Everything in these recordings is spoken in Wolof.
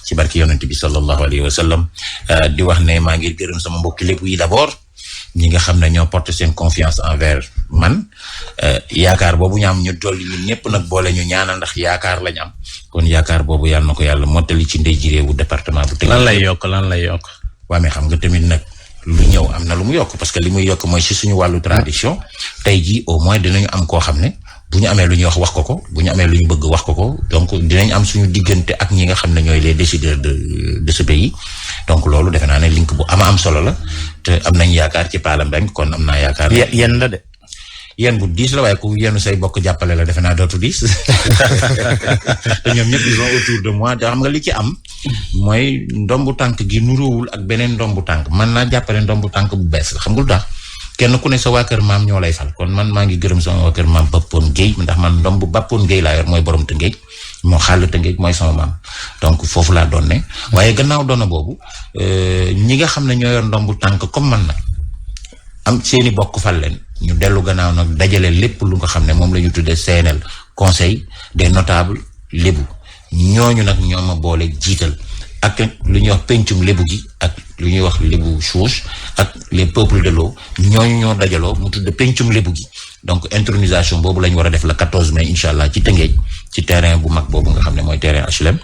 ci barki yonent bi sallallahu alayhi wa sallam di wax ne maa ngi gërëm sama mbokki lépp yi d'abord ñi nga xam ne ñoo porté seen confiance envers man yaakaar boobu ñu am ñu dolli ñun ñëpp nag boole ñu ñaanal ndax yaakaar lañ am kon yaakaar boobu yàlla na ko yàlla mottali ci ndey ji réewu département bu Tëngéej. lan lay yokk. waaw mais xam nga tamit nag lu ñëw am na lu mu yokk parce que li muy yokk mooy ci suñu wàllu tradition tey jii au moins dinañu am koo xam ne bu ñu amee lu ñuy wax ko bu ñu amee lu ñu bëgg wax ko donc dinañ am suñu diggante ak ñi nga xam ne ñooy les décideurs de ce pays donc loolu defe naa ne link bu am solo la te am nañ yaakaar ci Pala Mbengue kon am naa yaakaar. yéen la de. yéen bu diis la waaye ku yéenu say bokk jàppale la defe naa dootu diis te ñoom ñëpp ils sont autour de moi te xam nga li ci am mooy ndombu tànk gi nuróowul ak beneen ndombu tànk man naa jàppale ndombu tànk bu bees la xam nga lu tax kenn ku ne sa waa kër maam ñoo lay fal kon man maa ngi gërëm sama waa kër maam Bappoon Guèye ndax man ndombu Bappoon Guèye laa yor mooy borom Tëngéej moo xàll Tëngéej mooy sama maam donc foofu laa doon ne waaye gannaaw doona boobu ñi nga xam ne ñoo yor ndombu tànk comme man nag am seeni bokk fal leen ñu dellu gannaaw nag dajale lépp lu nga xam ne moom la ñu tuddee CNL conseil des notables lébu ñooñu nag ñoo ma boole jiital ak lu ñuy wax pencum lébu gi ak lu ñuy wax lébu chouche ak les peuples de l'eau ñooñu ñoo dajaloo mu tudd pencum lébu gi donc intronisation boobu la ñu war a def le 14 mai incha allah ci Tëngéej ci terrain bu mag boobu nga xam ne mooy terrain HLM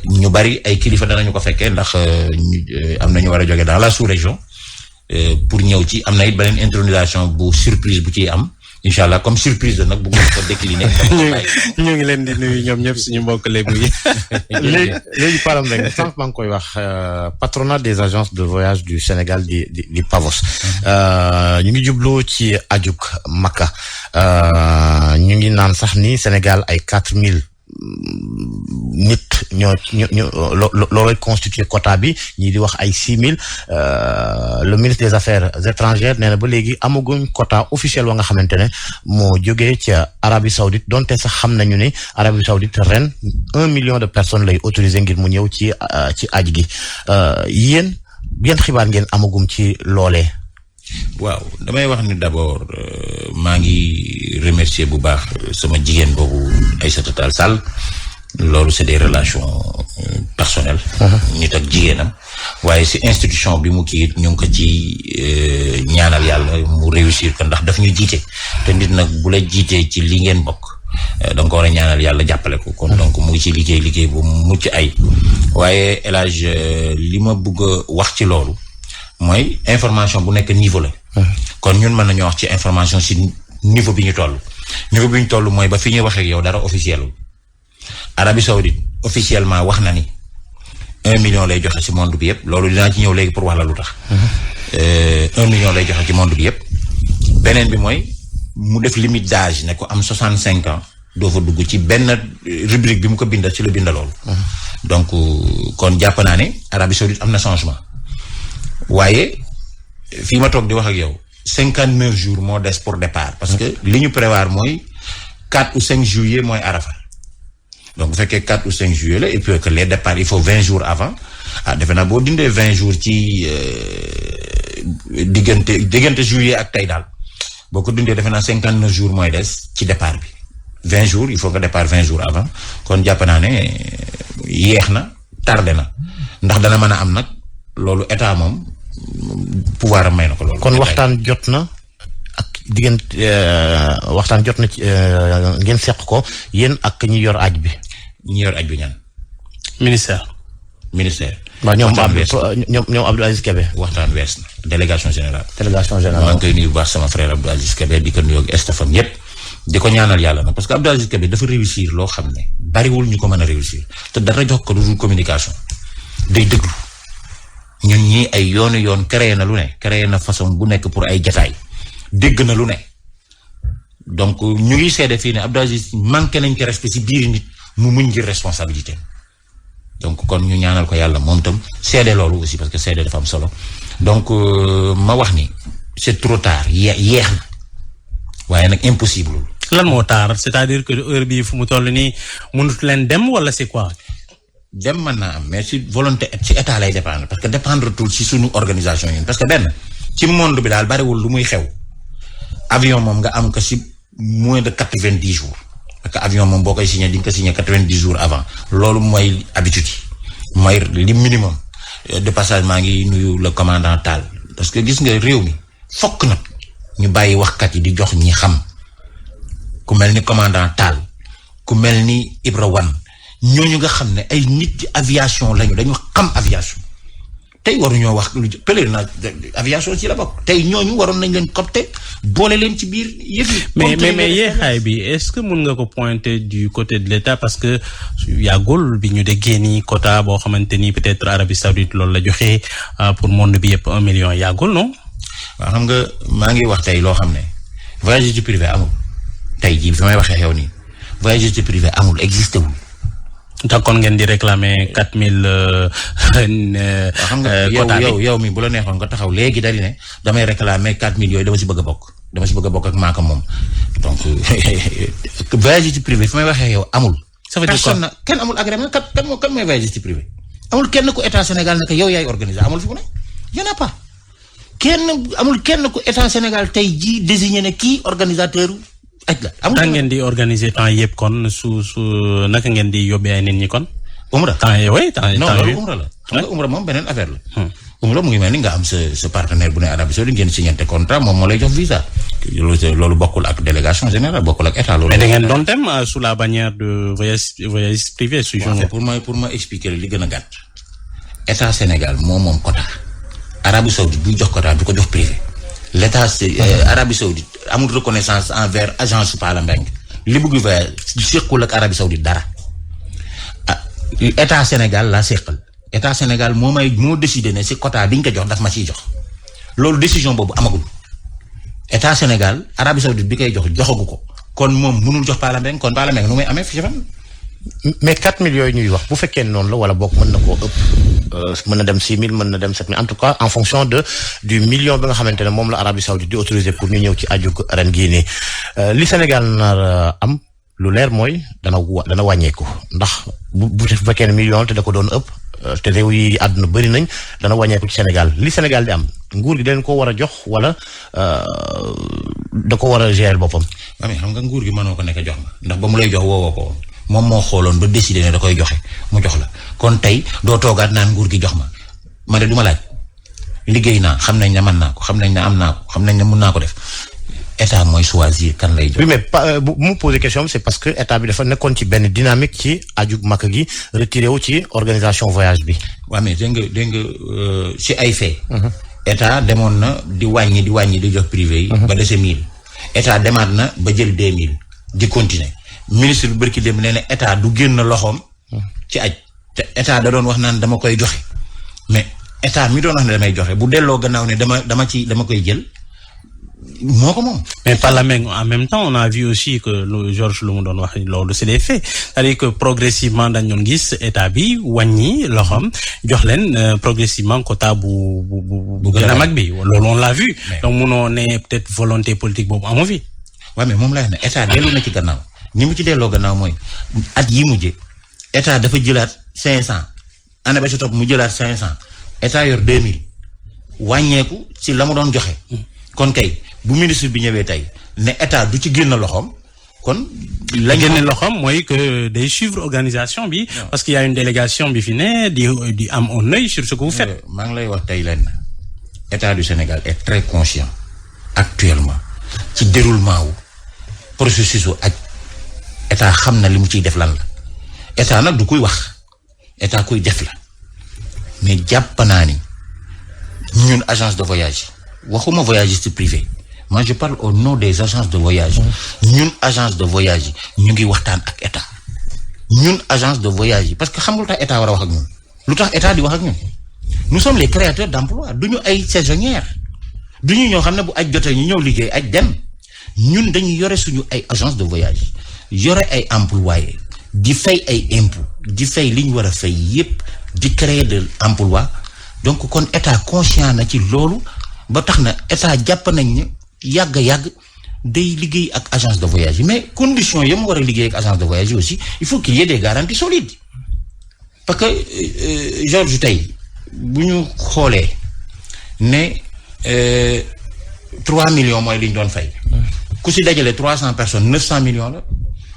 ñu bari ay kilifa danañu ko fekkee ndax am na ñu war a jóge dans la sous-région. Pour ñëw ci am na it beneen intronisation bu surprise bu ciy am incha allah comme surprise la nag bu ko décliner. ñu ngi leen di nuyu ñoom ñëpp suñu mbokk lébu yi. léegi Pala Mbengue sànq maa ngi koy wax patronat des agences de voyage du Sénégal di PAVOS. ñu ngi jublu ci ajuk Makka ñu ngi naan sax ni Sénégal ay 4000. nit ñoo loolooy constitué quota bi ñii di wax ay 6000 le ministre des affaires étrangères nee na ba léegi amaguñ quota officiel wa nga xamante ne moo jógee ca Arabie Saoudite donte sax xam nañu ne Arabie Saoudite ren 1 million de personnes lay autorisé ngir mu ñëw ci aj gi yéen xibaar ngeen amagum ci loolee. waaw damay wax ni d'abord maa ngi remercier bu baax sama jigéen boobu Aïssata Tall Sall loolu c'est des relations personnelles. nit ak jigéenam waaye si institution bi mu kii ñu ngi ko ci ñaanal yàlla mu réussir ko ndax daf ñu jiite te nit nag bu la jiitee ci li ngeen bokk da nga ko war a ñaanal yàlla jàppale ko kon donc mu ngi ci liggéey bu mucc ay waaye El Hadj li ma bëgg a wax ci loolu mooy information bu nekk niveau la. kon ñun mën nañoo wax ci information si niveau bi ñu toll. niveau bi ñu toll mooy ba fi ñuy waxee ak yow dara officiel wu. Arabie Saoudite officiellement wax na ni 1 million lay joxe ci monde bi yëpp loolu dinaa ci ñëw léegi pour wax la lu tax. 1 million lay joxe ci monde bi yëpp. beneen bi mooy mu def limite d'âge ne ko am 65 ans doo fa dugg ci benn rubrique bi mu ko bindal ci la binda loolu. donc kon jàpp naa ne Arabie Saoudite am na changement. waaye fii ma toog di wax ak yow 59 jours moo des pour départ parce que li ñu prévoir mooy 4 ou 5 juillet mooy Arafat donc bu fekkee 4 ou 5 juillet la et puis que les départs il faut 20 jours avant defe naa boo dindee 20 jours ci diggante juillet ak tey daal boo ko dindee defe naa 59 jours mooy des ci départ bi 20 jours il faut que départ 20 jours avant kon jàpp naa ne yeex na tardé na ndax dana mën a am nag loolu état moom pouvoir am may na ko loolu. kon waxtaan jot na ak diggante waxtaan jot na ci ngeen seq ko yéen ak ñi yor aj bi. ñi yor aj bi ñan. ministère. waaw ñoom Abdou Aziz Kébé. waxtaan wees na délégation générale. maa ngi koy nuyu bu baax sama frère Abdou Aziz Kébé di ko nuyu ak estafam yépp di ko ñaanal yàlla nag parce que Abdou Aziz Kébé dafa réussir loo xam ne bariwul ñu ko mën a réussir te dara jox ko lu dul communication day déglu. ñun ñii ay yoon créé na lu ne créé na façon bu nekk pour ay jataay dégg na lu ne donc ñu ngi seede fii ne Abdou Aziz manqué nañ ko respect ci biir nit mu muñ ngir responsabilité donc kon ñu ñaanal ko yàlla moom tam seede loolu aussi parce que seede dafa am solo donc ma wax ni c'est trop tard yeex na waaye nag impossible. lan moo tard c'est-à-dire que heure bii fu mu toll nii mënut leen dem wala c'est quoi. dem mën naa am mais ci volonté ci état lay dépendre parce que dépendre tout ci suñu organisation yi parce que benn ci monde bi daal bariwul lu muy xew avion moom nga am ko ci moins de 90 jours parce que avion moom boo koy signé di nga ko signé 90 jours avant loolu mooy habitude yi mooy li minimum. De passage maa ngi nuyu le commandant Tall parce que gis nga réew mi fokk nag ñu bàyyi waxkat yi di jox ñi xam ku mel ni commandant Tall ku mel ni Ibra Wane ñooñu nga xam ne ay nit ci aviation lañu dañu xam aviation tey waruñoo wax lu pèlerinage aviation ci la bokk tey ñooñu waroon nañ leen copte boole leen ci biir yëf yi. mais yeexaay bi est-ce que mun nga ko pointer du côté de l'État parce que yàggul bi ñu déggee ni quota boo xamante ni peut-être Arabie Saoudite loolu la joxe pour monde bi yëpp 1 million yàggul non. waaw xam nga maa ngi wax tey loo xam ne voyagiste privé amul tey jii fi may waxee xew nii voyagiste privé amul existé wul. ndax kon ngeen di réclamer 4000. xam nga yow mi bu la neexoon nga taxaw léegi daal di ne damay réclamer 4000 yooyu dama si bëgg a bokk ak maaka moom donc voyagiste privé fi may waxee yow amul. ça veut dire personne kenn amul agrément kan mooy voyagiste privé amul kenn ku état Sénégal ne que yow yaay organiser amul fi mu ne y en a pas amul kenn ku état Sénégal tey jii désigné ne kii organisateur. amul ngeen di organiser temps yëpp kon su naka ngeen di yóbbee ay nit ñi kon. umra temps yooyu non loolu umra la. xam nga umra moom beneen affaire la. umra mu ngi mel ni nga am sa partenaire bu ne Arabie Saoudite ngeen signé contrat moom moo lay jox visa. loolu bokkul ak délégation générale bokkul ak état loolu. mais da ngeen doon dem sous la bannière de voyage privé. pour ma expliquer li gën a gàtt. état Sénégal moom quota. Arabie Saoudite buy jox quota du ko jox privé. l'état Arabie Saoudite amul reconnaissance envers agence Pala Mbengue li bëgg voyage sequl ak Arabie Saoudite dara état Sénégal laa seqal état Sénégal moo décidé ne si quota bi ñu ko jox daf ma ciy jox loolu décision boobu amagul état Sénégal Arabie Saoudite bi koy joxagu ko kon moom mënul jox Pala Mbengue kon Pala Mbengue nu muy amee fi fan. mais 4000 yooyu ñuy wax bu fekkee noonu la wala boog mën na koo ëpp mën na dem 6000 mën na dem 7000 en tout cas en fonction du million bi nga xamante ne moom la Arabie Saoudite di autorisé pour ñu ñëw ci aju ren gii nii li Sénégal nar am lu leer mooy dana wàññeeku ndax bu fekkee ne million te da ko doon ëpp te réew yi àdduna bëri nañ dana wàññeeku ci Sénégal li Sénégal di am nguur gi dañ ko war a jox wala da ko war a gérer boppam. waaw mais xam nga nguur gi mënoo ko nekk jox ma ndax ba mu lay jox woowoo ko moom moo xooloon ba décidé ne da koy joxe mu jox la kon tey doo toogaat naan nguur gi jox ma de du ma laaj liggéey naa xam nañ ne mën naa ko xam nañ ne am naa ko xam nañ ne mën naa ko def état mooy choisir kan lay jox. oui mais bu mu posé question c'est parce que état bi dafa nekkoon ci benn dynamique ci aju Makka gi retiré wu ci organisation voyage bi. waaw mais dégg nga ci ay fait. état demoon na di wàññi di jox privé yi. ba dese 1000. état demaat na ba jël 2000 di continuer. ministre bi bërki dem nee na état du génn loxoom ci aj te état da doon wax naan dama koy joxe mais état mi doon wax ne damay joxe bu delloo gannaaw ne dama koy jël moo ko moom. mais par la même en même temps on a vu aussi que Georges lu mu doon wax loolu c'est des faits c'est-à-dire que progressivement dañ doon gis état bi wàññi loxoom jox leen progressivement quota bu gën a mag bi loolu on l'a vu. donc munoo ne peut-être volonté politique boobu amu fi. waaw mais moom lay wax ne état dellu na ci gannaaw. ni mu ci delloo gannaaw mooy at yi mujje état dafa jëlaat 500 année ba ci topp mu jëlaat 500 état yor 2000 wàññeeku ci la mu doon joxe. kon kay bu ministre bi ñëwee tey ne état du ci génn loxoom kon. la génne loxoom mooy que day suivre organisation bi. parce qu'il y a une délégation bi fi ne di am un œil sur ce que vous faites. maa ngi lay wax tey lenn état du Sénégal est très conscient actuellement ci déroulement wu processus ak. état xam na li mu ciy def lan la état nag du kuy wax état kuy def la mais jàpp naa ni ñun agence de voyage waxuma voyagiste privé moi je parle au nom des agences de voyage ñun agence de voyage yi ñu ngi waxtaan ak état ñun agence de voyage yi parce que xam nga lu tax état war a wax ak ñun lu tax état di wax ak ñun nous sommes les créateurs d'emploi du ñu ay saisonnières du ñu ñoo xam ne bu aj jotee ñu ñëw liggéey aj dem ñun dañuy yore suñu ay agence de voyage yore ay employés di fay ay impôts di fay li ñu war a fay yépp di créer de emploi donc kon état conscient na ci loolu ba tax na état jàpp nañ ne yàgg day liggéey ak agence de voyage yi mais condition yi mu war a liggéey ak agence de voyage yi aussi il faut qu'il y ait des garanties solides parce que Georges tey bu ñu xoolee ne 3 millions mooy li ñu doon fay ku si dajale 300 personnes 900 millions la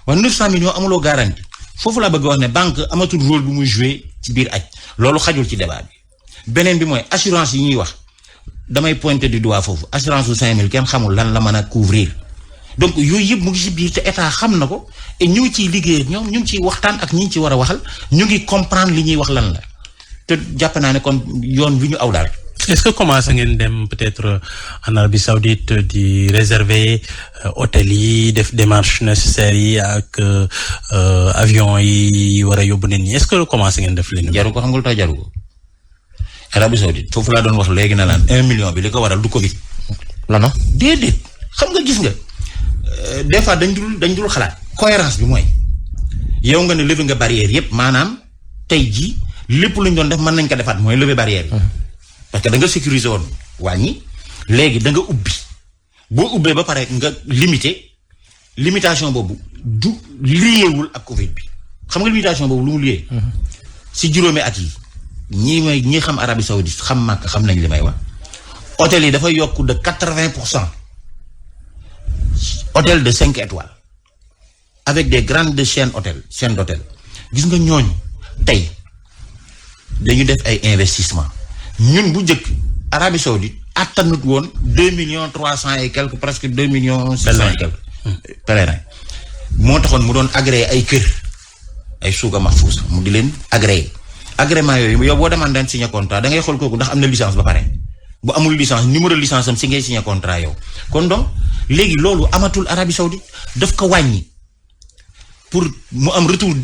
waaye 900 millions amuloo garantie foofu laa bëgg wax ne banque amatul rôle bu muy jouer ci biir aj loolu xajul ci débat bi beneen bi mooy assurance yi ñuy wax damay pointer du doigt foofu assurance su 5000 kenn xamul lan la mën a couvrir donc yooyu yëpp mu ngi ci biir te état xam na ko et ñu ngi ciy liggéey ak ñoom ñu ngi ciy waxtaan ak ñi ñu ci war a waxal ñu ngi comprendre li ñuy wax lan la te jàpp naa ne kon yoon bi ñu aw daal. Est-ce que commencé ngeen dem peut-être en Arabie Saoudite di réserver hôtel yi def démarches nécessaires yi ak avion yi war a yóbbu nit ñi est-ce que commencé ngeen def leen. jaru ko xam nga lu tax jaru ko Arabie Saoudite foofu laa doon wax léegi na laan 1 million bi li ko waral du Covid. lana déedéet xam nga gis nga des fois dañ dul xalaat. cohérence bi mooy yow nga ne lever nga barrière yépp maanaam tey jii lépp lu ñu doon def mën nañ ko defaat mooy lever barrière yi. parce que da nga sécuriser woon wàññi léegi da nga ubbi boo ubbee ba pare nga limitation boobu du liyeewul ak Covid bi xam nga limitation boobu lu mu liyee. si juróomi at yi ñi xam Arabie Saoudite xam Makka xam nañ li may wax hôtel yi dafa yokk de 80%. hôtel de 5 étoiles avec des grandes chaînes d'hôtel gis nga ñooñu tey dañu def ay investissement ñun bu njëkk Arabie Saoudite attanut woon 2,3 et quelques presque 2,6 et quelques pèlerins moo taxoon mu doon agréé ay kër ay suuga mahfous mu di leen agrément yooyu yow boo demandé signé contrat da ngay xool kooku ndax am na licence ba pare bu amul licence numéro licence am si ngay signé contrat yow kon donc léegi loolu amatul Arabie Saoudite daf ko wàññi pour mu am retour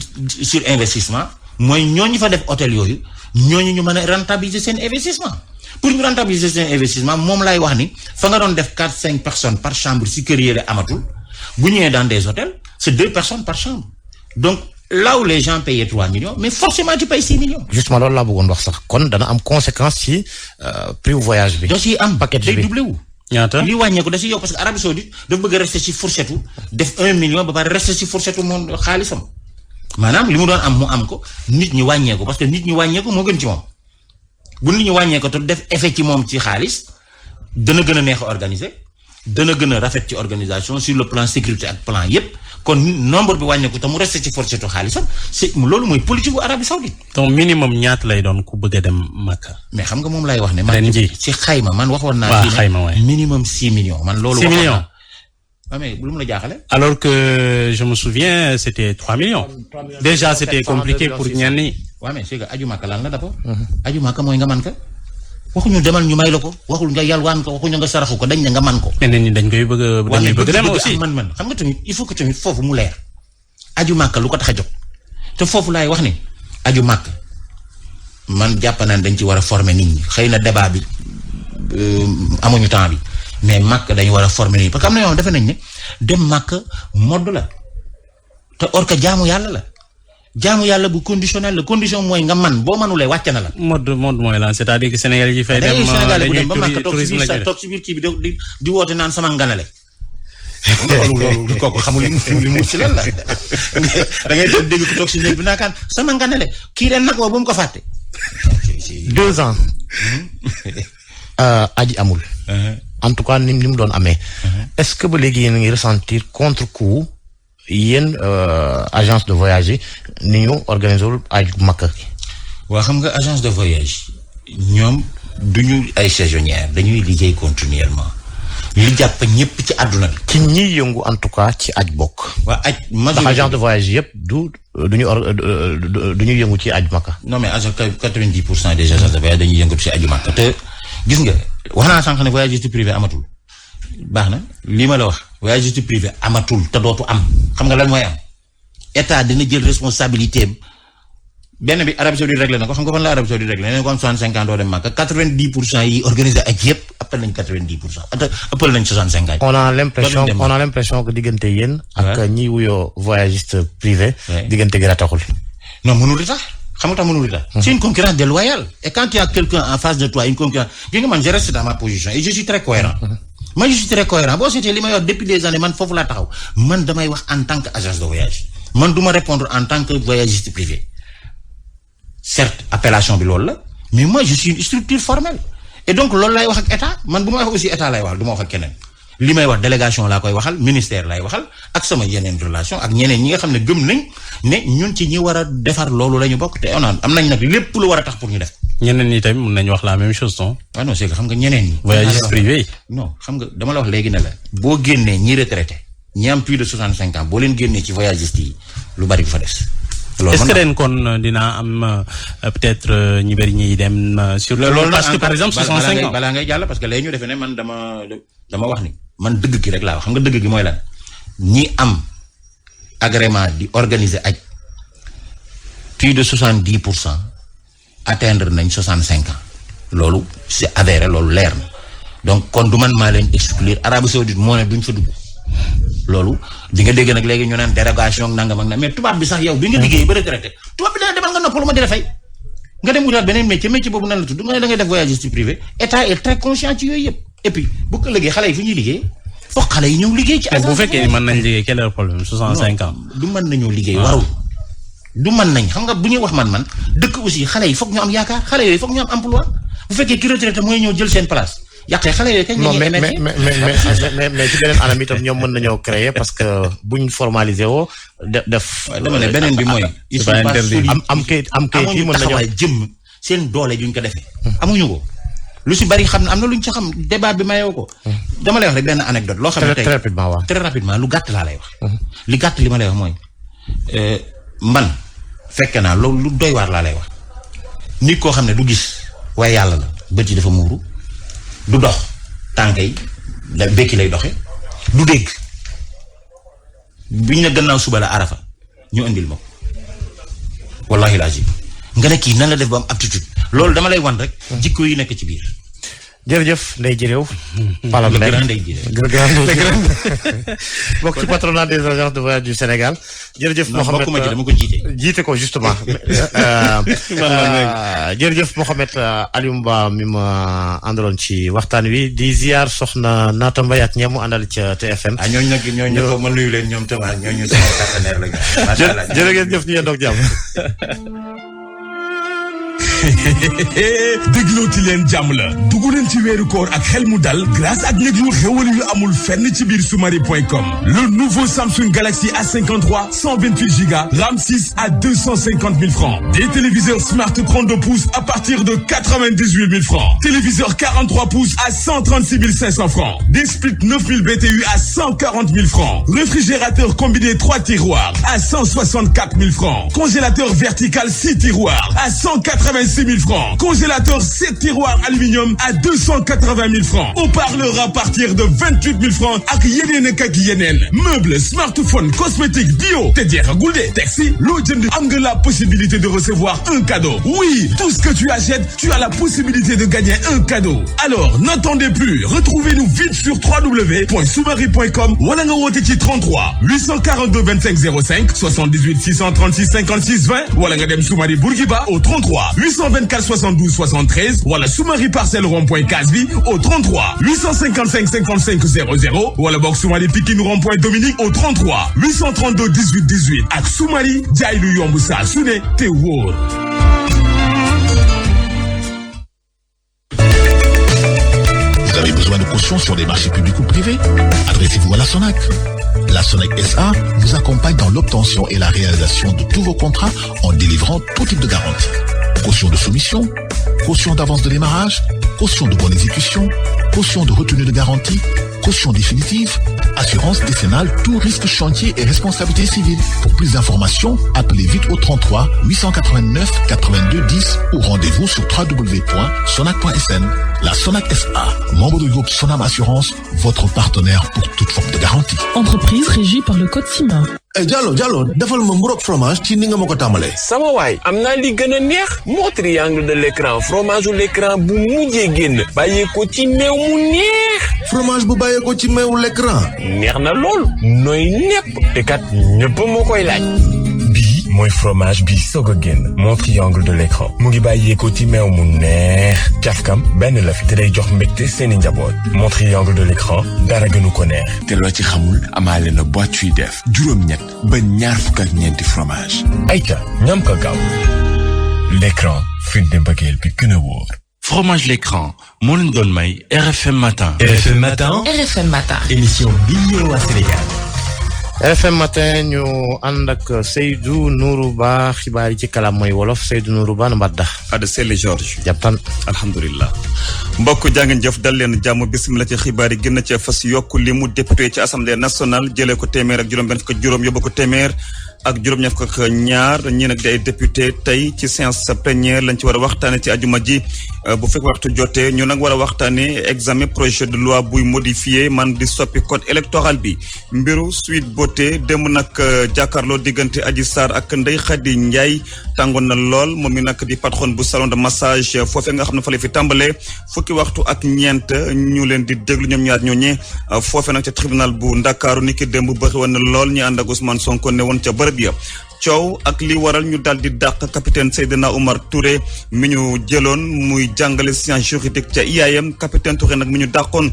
sur investissement mooy ñooñu fa def hôtel yooyu ñooñu ñu mën a rentabiliser seen investissement pour ñu rentabiliser seen investissement moom laay wax ni fa nga doon def 4-5 personnes par chambre si kër yële amatul bu ñëwee dans des hôtels c'est 2 personnes par chambre donc là où les gens payaient 3 millions mais forcément tu payes 6 millions. justement loolu laa bëggoon wax sax kon dana am conséquence ci prix voyage bi. doo ciy am paquet bi day doublé wu. ñaata li wàññeeku da si yow parce que Arabie Saoudite dafa bëgg a rester ci fourchette def 1 million ba pare rester ci fourchette moom xaalisam maanaam li mu doon am mu am ko nit ñi wàññeeku parce que nit ñi wàññeeku moo gën ci moom bu nit ñi wàññeeku te def effet ci moom ci xaalis dana gën a neex a organiser dana gën a rafet ci organisation sur le plan sécurité ak plan yépp kon nombre bi wàññeeku te mu rester ci fourchette xaalisam c'est loolu mooy politique bu Arabie Saoudite. donc minimum ñaata lay doon ku bëgg a dem Makka. mais xam nga moom lay wax ne. ren jii ci xayma man waxoon naa. waaw xayma waay minimum 6 millions. man loolu 6 millions. waaw mais lu mu la jaaxale. alors que je me souviens c'était 3 millions. déjà c'était compliqué pour ñenn ñi. waaw mais c'est que aju Makka lan la d'abord. aju Makka mooy nga man ka waxuñu demal ñu may la ko waxul nga yalwaan ko waxuñu nga saraxu ko dañ ne nga man ko. ñeneen ñi dañ koy bëgg dem aussi. man xam nga tamit il faut que tamit foofu mu leer. aju Makka lu ko tax a jóg te foofu laay wax ni aju Makka man jàpp naa dañ ci war a former nit ñi xëy na débat bi amuñu temps bi mais Makka dañu war a former nit ñi parce que am na yoo defe nañ ne dem Makka modd la te or que jaamu yàlla la jaamu yàlla bu conditionnel la condition mooy nga man boo manulee wàcc na la. mode mooy lan c'est-à-dire que Sénégal yi fay dem dañuy tourisme la toog ci biir kii bi di woote naan sama nganale. loolu kooku xamul li mu si lan la da ngay dégg ko toog si néeg bi naakaan sama nganale kii ren nag bu mu ko fàtte. 2 ans. aji amul. en tout cas ni mu doon amee. est-ce que ba léegi yéen a ngi ressentir contre-coup yéen agence de voyage yi ni ñu organisé wul aju Makka. waa xam nga agence de voyage ñoom duñu ay saisonnières dañuy liggéey continuellement. li jàpp ñëpp ci àdduna bi. ci ñiy yëngu en tout cas ci aj bokk. waa aj majorité agence de voyage yëpp duñu yëngu ci aju Makka. non mais agent 90% des agences de voyage dañuy yëngu ci aju Makka te gis nga wax naa sànq ne voyagiste privé amatul baax na lii ma la wax voyagiste privé amatul te dootu am xam nga lan mooy am état dina jël responsabilité am benn bi Arabie Saoudite réglé na ko xam nga fan la Arabie Saoudite réglé na ko am 65 ans doo dem Makka 90% yi organisé ak yëpp ëppal nañ 90% ëppal nañ 65 ans. on a l'impression que diggante yéen. ak ñi wuyoo voyagiste privé. diggante gi rataxul. non mënul di tax xam nga tax mënul di tax. c'est une concurrence déloyale et quand il y a quelqu'un en face de toi une concurrence gi nga man je reste dans ma position et je suis très cohérent. man je suis très cohérent boo seetee li may wax depuis des années man foofu laa taxaw man damay wax en tant que agence de voyage man du ma répondre en tant que voyagiste privé. certes appellation bi loolu la mais moi je suis une structure formelle et donc loolu lay wax ak état man bu ma wax aussi état lay wax du ma wax ak keneen li may wax délégation laa koy waxal ministère laay waxal ak sama yeneen relation ak ñeneen ñi nga xam ne gëm nañ ne ñun ci ñi war a defar loolu la ñu bokk te am nañ nag lépp lu war a tax pour ñu def. ñeneen ñi tamit mën nañu wax la même chose non. waaw non c'est que xam nga ñeneen ñi. voyagistes privés. non xam nga dama la wax léegi ne la boo génnee ñi retraité ñi am plus de 65 ans boo leen génnee ci voyagistes yi lu bari bu fa des. est-ce que ren kon dina am peut-être ñu bëri ñuy dem sur loolu parce que par exemple 65 ans balaa ngay jàll parce que léegi ñu defee ne man dama wax ni man dëgg gi rek laa wax xam nga dëgg gi mooy lan ñi am agrément di organiser aj plus de 70% atteindre nañ 65 ans loolu c'est avéré loolu leer na donc kon du man maa leen exclure Arabie Saoudite moo ne duñ fa dugg loolu di nga dégg nag léegi ñu naan dérogation nangam ak na mais tubaab bi sax yow bi nga liggéey ba retraité tubaab bi dana demal nga noppalu ma di la fay nga dem wutaat beneen métier boobu nan la tudd nga ne da ngay def voyagiste privé état est très conscient ci yooyu yëpp et puis bu ko liggéey xale yi fu ñuy liggéey foog xale yi ñëw liggéey ci agence bu fekkee ni mën nañ liggéey quel est le problème 65 ans du mën nañoo liggéey warul du mën nañ xam nga bu ñuy wax man dëkk aussi xale yi foog ñu am yaakaar xale yooyu foog ñu am emploi bu fekkee ki retraité mooy ñëw jël seen place yàqee xale yooyu kañ. non mais ci beneen anam itam ñoom mën nañoo créer parce que buñ formalisé woo def. dama ne beneen bi mooy. il faut pas am kayit yi mën nañoo jëm seen doole juñ ko defee. amuñu ko lu si bari xam ne am na luñ ci xam débat bi mayoo ko. dama lay wax rek benn anecdote loo xam ne tey très rapidement lu gàtt laa lay wax. li gàtt li ma lay wax mooy man fekke naa loolu lu doy waar laa lay wax nit koo xam ne du gis waaye yàlla la bët yi dafa muuru. du dox tànk yi da békki lay doxe du dégg biñ ne gannaaw suba la arafa ñu indil ma ko wallahi lazim nga ne kii nan la def ba am aptitude loolu dama lay wan rek jikko yi nekk ci biir. jërëjëf Ndeye Diréw. Pala le grand Ndeye Diréw. bokk ci patronat des agences de voyage du Sénégal. jërëjëf Mohamed dama ko jiite ko justement. jërëjëf Mohamed Aliou Mba mi ma àndaloon ci waxtaan wi di ziar soxna Naata Mbaye ak ñamu àndal ca TFM. ñooñu ma nuyu leen ñoom tamit ñooñu sama partenaire lañu. macha allah jërëjëf ñu yendoog jàmm. déglooti leen jàmm la dugg leen ci weeru koor ak xel mu dal grâce ak njëg yu xéwal yu amul fenn ci biir soumari.com. le nouveau Samsung Galaxy A53 128 Go RAM 6 à 250 000 francs. Des téléviseurs Smart 32 pouces à partir de 98 000 francs. Téléviseur 43 pouces à 136 500 francs. Des splits 9000 BTU à 140 000 francs. Réfrigérateur combiné 3 tiroirs à 164 000 francs. Congélateur vertical 6 tiroirs à 186 000 francs. Congélateur 7 tiroirs aluminium à 280 000 francs. Haut-parleur à partir de 28 000 francs ak yeneen ak yeneen. Meubles, smartphones, cosmétiques, bio. te jeexagul de taxi loo jënd am nga la possibilité de recevoir un cadeau. Oui, tout ce que tu achètes, tu as la possibilité de gagner un cadeau. Alors, n'attendez plus. Retrouvez-nous vite sur www.soumari.com wala nga woote ci 33 842 25 05 78 636 56 20 wala nga dem Soumari Bourguiba au 33 824 72 73 wala Soumari Parcelles Rond-Point Casbi au 33 855 55 00 wala bokk Soumari Pikine Rond-Point Dominique au 33 832 18 18 ak Soumari jaay lu yomb saa su ne te wóor. Vous avez besoin de caution sur des marchés publics ou privés? Adressez-vous à la SONAC. La SONAC SA vous accompagne dans l'obtention et la réalisation de tous vos contrats en délivrant tout type de garantie. Caution de soumission, caution d'avance de démarrage, caution de bonne exécution, caution de retenue de garantie, caution définitive, assurance décennale, tout risque chantier et responsabilité civile. Pour plus d'informations, appelez vite au 33 889 82 10 ou rendez-vous sur www.sonac.sn. La SONAC SA, membre du groupe Sonam Assurance, votre partenaire pour toute forme de garantie. Entreprise régie par le code SIMA. Diallo defal ma mburoog fromage ci ni nga ma ko tàmbalee. sama waay am naa li gën a neex moo triangle de l'écran fromage u l'écran bu mujjee génn bàyyeekoo ci meew mu neex. fromage bu bàyyeekoo ci meewu l'écran. neex na lool nooy nepp te kat ñëpp moo koy laaj. bii mooy fromage bi soog a génn moo triangle de l'écran mu ngi bàyyeekoo ci meew mu neex cafkam benn la fi te day jox mbégte seeni njaboot moo triangle de l'écran dara gënu ko neex. te loo ci xamul amaale na boîte yuy def juróom-ñett ba ñaar fukk ak ñeenti fromage. ayca ñam ko gaaw l'écran firnde mbëggeel bi gën a wóor. fromage l'écran moo leen doon may RFM matin. RFM matin. RFM matin. émission bi yeewoo Sénégal. RFM matin ñu ànd ak Seydou Nourou Ba xibaar yi ci kàllaama mooy wolof Seydou Nourou Ba na mbadda Ada Sele George jàptan alhamdulilah mbokk jàngeen jëf dal leen jàmm bismillah ci xibaar yi gën na ci fas yokk li mu député ci assemblée nationale jëlee ko téeméer ak juróom benn fukk ak juróom yóbbu ko téeméer ak juróom-ñaar fukk ak ñaar ñi nag di ay député tey ci séance plénière lañ ci war a waxtaane ci ajuma ji bu fekk waxtu jotee ñu nag war a waxtaane examen projet de loi buy modifié man di soppi code électoral bi mbiru Sweet Beauté démb nag jàkkaarloo diggante Adji Sarr ak Ndeye Khady Ndiaye tàngoon na lool moom mi nag di patron bu salon de massage foofee nga xam ne fa la fi tàmbalee fukki waxtu ak ñeent ñu leen di déglu ñoom ñaar ñooñee foofee nag ca tribunal bu Ndakaaru ni ki démb bëri woon na lool ñu ànd ak Ousmane Sonko ne woon ca bërëb ya coow ak li waral ñu daal di dàq capitaine Seydina Oumar Touré mi ñu jëloon muy jàngale science juridique ca IAM capitaine Touré nag mi ñu dàqoon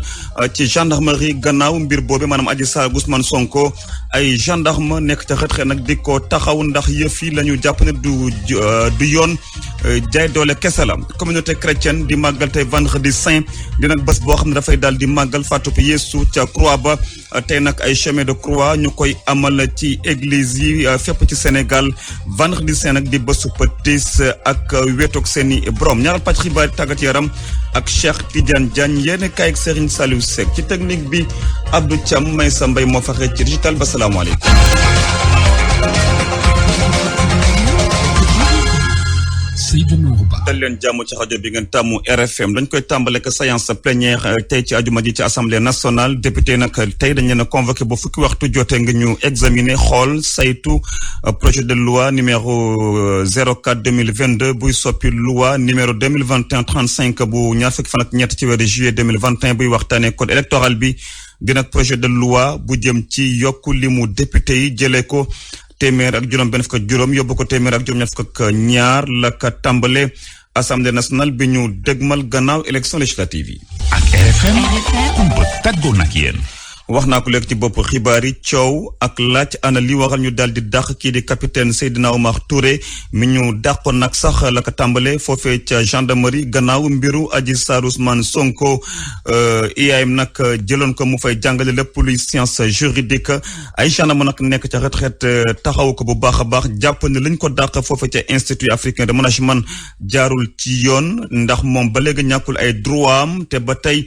ci gendarmerie gannaaw mbir boobe maanaam Adji Sarr Ousmane Sonko ay gendarme nekk ca xët nag di ko taxaw ndax yëf yi la ñu jàpp ne du yoon jaay doole kese la communauté chrétienne di màggal tey vendredi saint di nag bés boo xam ne dafay daal di màggal faatu Yeesu ca croix ba tey nag ay chemin de croix ñu koy amal ci église yi fépp ci Sénégal vendredi saint nag di bésu pëtis ak wetoog seeni borom ñaaral pàcc xibaar tàggat yaram ak Cheikh Tidiane Diagne yéen kaay ak Serigne Saliou Seck ci technique bi Abdou Thiam may sa mbay moo faxe ci digital ba salaamaaleykum. dal leen jàmm ci rajo bi ngeen tàmmu RFM dañ koy tàmbale ak séance plénière tey ci ajuma ji ci assemblée nationale député nag tey dañ leen a convoqué ba fukki waxtu jotee nga ñu examiner xool saytu projet de loi numéro 04 2022 buy soppi loi numéro 2021 35 bu ñaar fukki fan ak ñett ci weeru juillet 2021 buy waxtaanee code électoral bi di nag projet de loi bu jëm ci yokku limu député yi jëlee ko téeméer ak juróom benn fukk ak juróom yóbbu ko téeméer ak juróom ñaar fukk ak ñaar la ka tàmbale assemblée nationale bi ñu dégmal gannaaw élection législative yi. ak RFM kumba tàggoo nag yéen. wax naa ko léegi ci bopp xibaar yi coow ak laaj ana li waral ñu daal di dàq kii di capitaine Seydina Oumar Touré mi ñu dàqoon nag sax la ko tàmbale foofee ca gendarmerie gannaaw mbiru Adji Sarr Ousmane Sonko IAM nag jëloon ko mu fay jàngale lépp luy science juridique ay gendarme nag nekk ca retraite taxaw ko bu baax a baax jàpp ne lañ ko dàq foofee ca institut africain de management jaarul ci yoon ndax moom ba léegi ñàkkul ay droit am te ba tey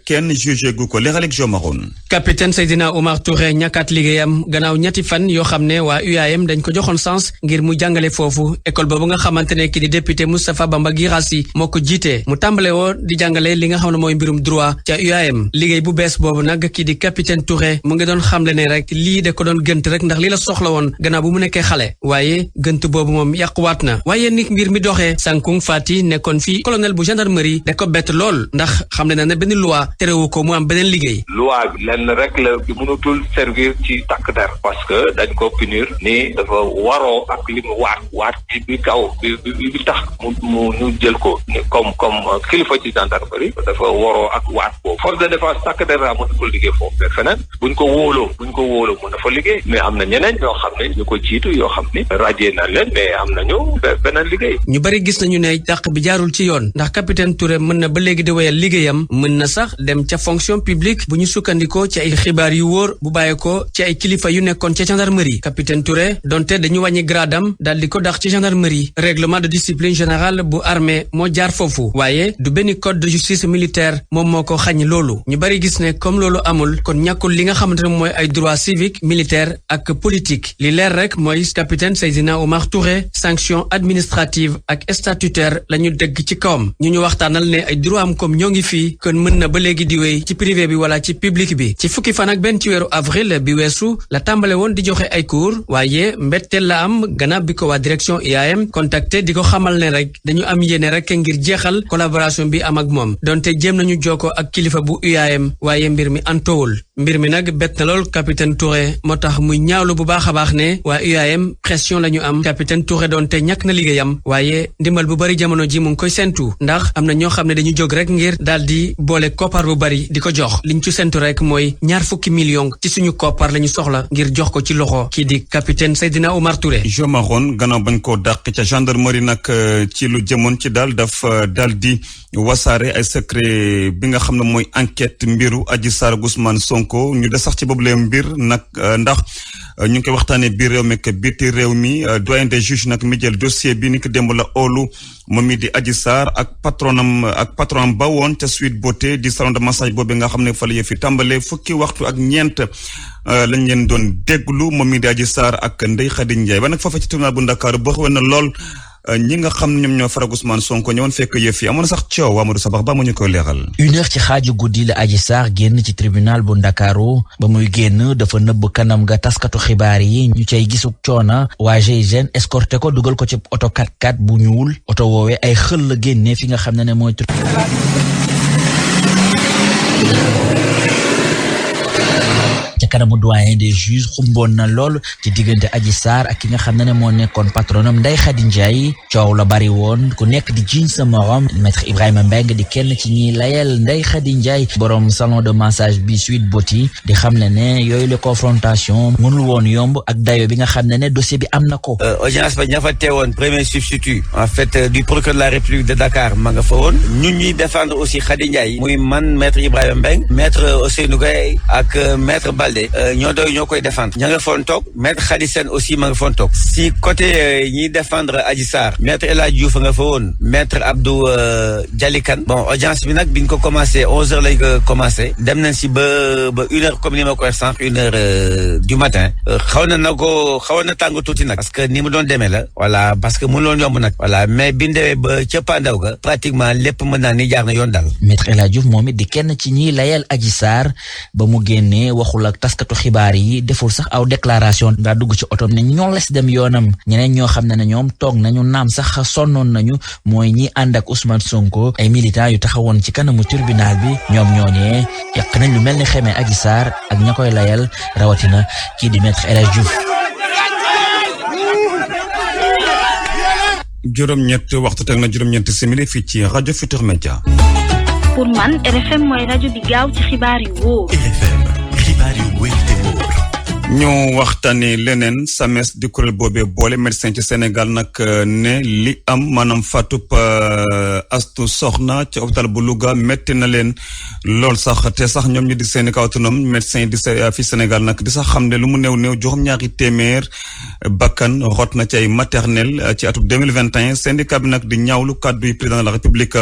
kenn jugé gu ko leeralek Jo Maroon. capitaine Seydina Oumar Touré ñàkkaat liggéeyam gannaaw ñetti fan yoo xam ne waa UAM dañ ko joxoon sens ngir mu jàngale foofu école boobu nga xamante ne ki di député Moustapha Bamba Guirassy moo ko jiite mu tàmbale woo di jàngale li nga xam ne mooy mbirum droit ca UAM liggéey bu bees boobu nag ki di capitaine Touré mu ngi doon xamle ne rek lii da ko doon gënt rek ndax lii la soxla woon gannaaw bu mu nekkee xale waaye gënt boobu moom yàquwaat na waaye ni mbir mi doxee Sankung Fati nekkoon fii colonel bu gendarmerie da ko bett lool ndax xamle na ne benn loi terewu ko mu am beneen liggéey. loi bi lenn rek la mënatul servir ci takk der parce que dañ ko punir ni dafa waroo ak li mu waat bi kaw bi tax mu ñu jël ko comme kilifa ci gendarmerie dafa waroo ak waat boobu force de défense takk der la mënatul liggéey foofu mais feneen buñ ko wóoloo mën na fa liggéey mais am na ñeneen ñoo xam ne ñu ko jiitu yoo xam ni radié na leen mais am nañu beneen liggéey. ñu bari gis nañu ne dàq bi jaarul ci yoon ndax capitaine Touré mën na ba léegi di wéyal liggéeyam mën na sax dem ca fonction publique bu ñu sukkandikoo ci ay xibaar yu wóor bu bàyyi ko ci ay kilifa yu nekkoon ca gendarmerie capitaine Touré donte dañu wàññi gradam daal di ko dax ci gendarmerie règlement de discipline générale bu armée moo jaar foofu waaye du benn code de justice militaire moom moo ko xañ loolu ñu bari gis ne comme loolu amul kon ñàkkul li nga xamante ne mooy ay droit civique militaire ak politique li leer rek mooy capitaine Seydina Oumar Touré sanction administrative ak statutaire la ñu dégg ci kawam ñu waxtaanal ne ay droit am comme ñoo ngi fii kon mën na ba léegi di wéy ci privé bi wala ci public bi ci fukki fan ak benn ci weeru avril bi weesu la tàmbale woon di joxe ay cours waaye mbetteel la am gannaaw bi ko waa direction IAM contacté di ko xamal ne rek dañu am yéene rek ngir jeexal collaboration bi am ak moom donte jéem nañu jokkoo ak kilifa bu IAM waaye mbir mi antowul mbir mi nag bett na lool capitaine Touré moo tax muy ñaawlu bu baax a baax ne waa UAM pression la ñu am capitaine Touré doon te ñàkk na liggéeyam waaye ndimbal bu bari jamono ji mu ngi koy sentu ndax am na ñoo xam ne dañu jóg rek ngir daal di boole koppar bu bari di ko jox liñ ci sentu rek mooy 20 millions ci suñu koppar la ñu soxla ngir jox ko ci loxo kii di capitaine Seydina Oumar Touré. Jo Maroon gannaaw bañ koo dàq ca gendarmerie nag ci lu jëmoon ci daal daal di wasaare ay secret bi nga xam ne mooy enquête mbiru Adji Sarr ak Ousmane Sonko ñu des sax ci boobule mbir nag ndax ñu ngi koy waxtaanee biir réew mi ak biti réew mi doyen des juges nag mi jël dossier bi ni ko démb la oolu moom mi di Adji Sarr ak patronam ba woon ca Sweet Beauté di salon de massage boobu nga xam ne fa la yëf yi tàmbalee fukki waxtu ak ñeent lañ leen doon déglu moom mi di Adji Sarr ak Ndeye Khady Ndiaye ba nag foofa ci tribunal bu Ndakaaru boo xamee na lool ñi nga xam ne ñoom ñoo farag Ousmane Sonko ñëwoon fekk yëf yi amoon sax coow Amadou Sabax ba mu ñu koy leeral. 1h ci xaaju guddi la Adji Sarr génn ci tribunal bu Ndakaaru ba muy génn dafa nëbb kanam nga taskatu xibaar yi ñu cay gisuk coona waa GIGN escorté ko dugal ko ci oto 4x4 bu ñuul oto woowee ay xël la génne fi nga xam ne mooy ca kanamu doyen des juges xumboon na lool ci diggante Adji Sarr ak ki nga xam ne moo nekkoon patronam Ndeye Khady Ndiaye coow la bari woon ku nekk di jiiñ sa morom maître Ibrahima Mbengue di kenn ci ñiy layel Ndeye Khady Ndiaye borom salon de massage bi Sweet Beauty di xam ne yooyu la confrontation mënul woon yomb ak dayo bi nga xam ne dossier bi am na ko. audience ba ña fa teewoon premier substitut en fait du procureur de la République de Dakar ma nga fa woon ñun ñuy défendre aussi Khady Ndiaye muy man maître Ibrahima Mbengue maître Ousseynou Gueye ak maître ñoo koy défendre ña nga foon toog maître Khady Sène aussi ma nga foon toog si côté ñiy défendre Adji Sarr maître El Hadj Diouf nga fa woon maître Abdou Dialikan bon audience bi nag biñ ko commencé 11h lañ ko commencé dem nañ si ba 1h comme ni ma ko wax sànq 1h du matin xawoon na tàng tuuti nag parce que ni mu doon demee la voilà parce que mënuloon yomb nag voilà mais biñ demee ba cëppaandaw ga pratiquement lépp mën naa ni jaar na yoon daal. maître El Hadj Diouf moom it di kenn ci ñiy layal Adji Sarr ba mu génnee waxul ak taskatu xibaar yi deful sax aw déclaration daa dugg ci otom ne ñoo les dem yoonam ñeneen ñoo xam ne ñoom toog nañu naam sax sonnoon nañu mooy ñi ànd ak Ousmane Sonko ay militants yu taxawoon ci kanamu tribunal bi ñoom ñooñee yàq nañ lu mel ni xamee Adji Sarr ak ña koy layal rawatina kii di maître El Hadj Diouf. juróom-ñett waxtu teg na juróom-ñeent simili fii ci rajo Futurs Médias. pour man RFM mooy rajo bi gaaw ci xibaar yu wóor. RFM xibaar yu wóor te wóor. ñu waxtaanee leneen SAMES di kuréel boobee boole médecin ci Sénégal nag ne li am maanaam faatub Astou Sokhna ci hôpital bu Louga métti na leen lool sax te sax ñoom ñu di syndicat autonome médecin di fi Sénégal nag di sax xam ne lu mu néew juróom-ñaari téeméer bakkan rot na ci ay maternelle ci atum 2021 syndicat bi nag di ñaawlu kàddu yi président de la République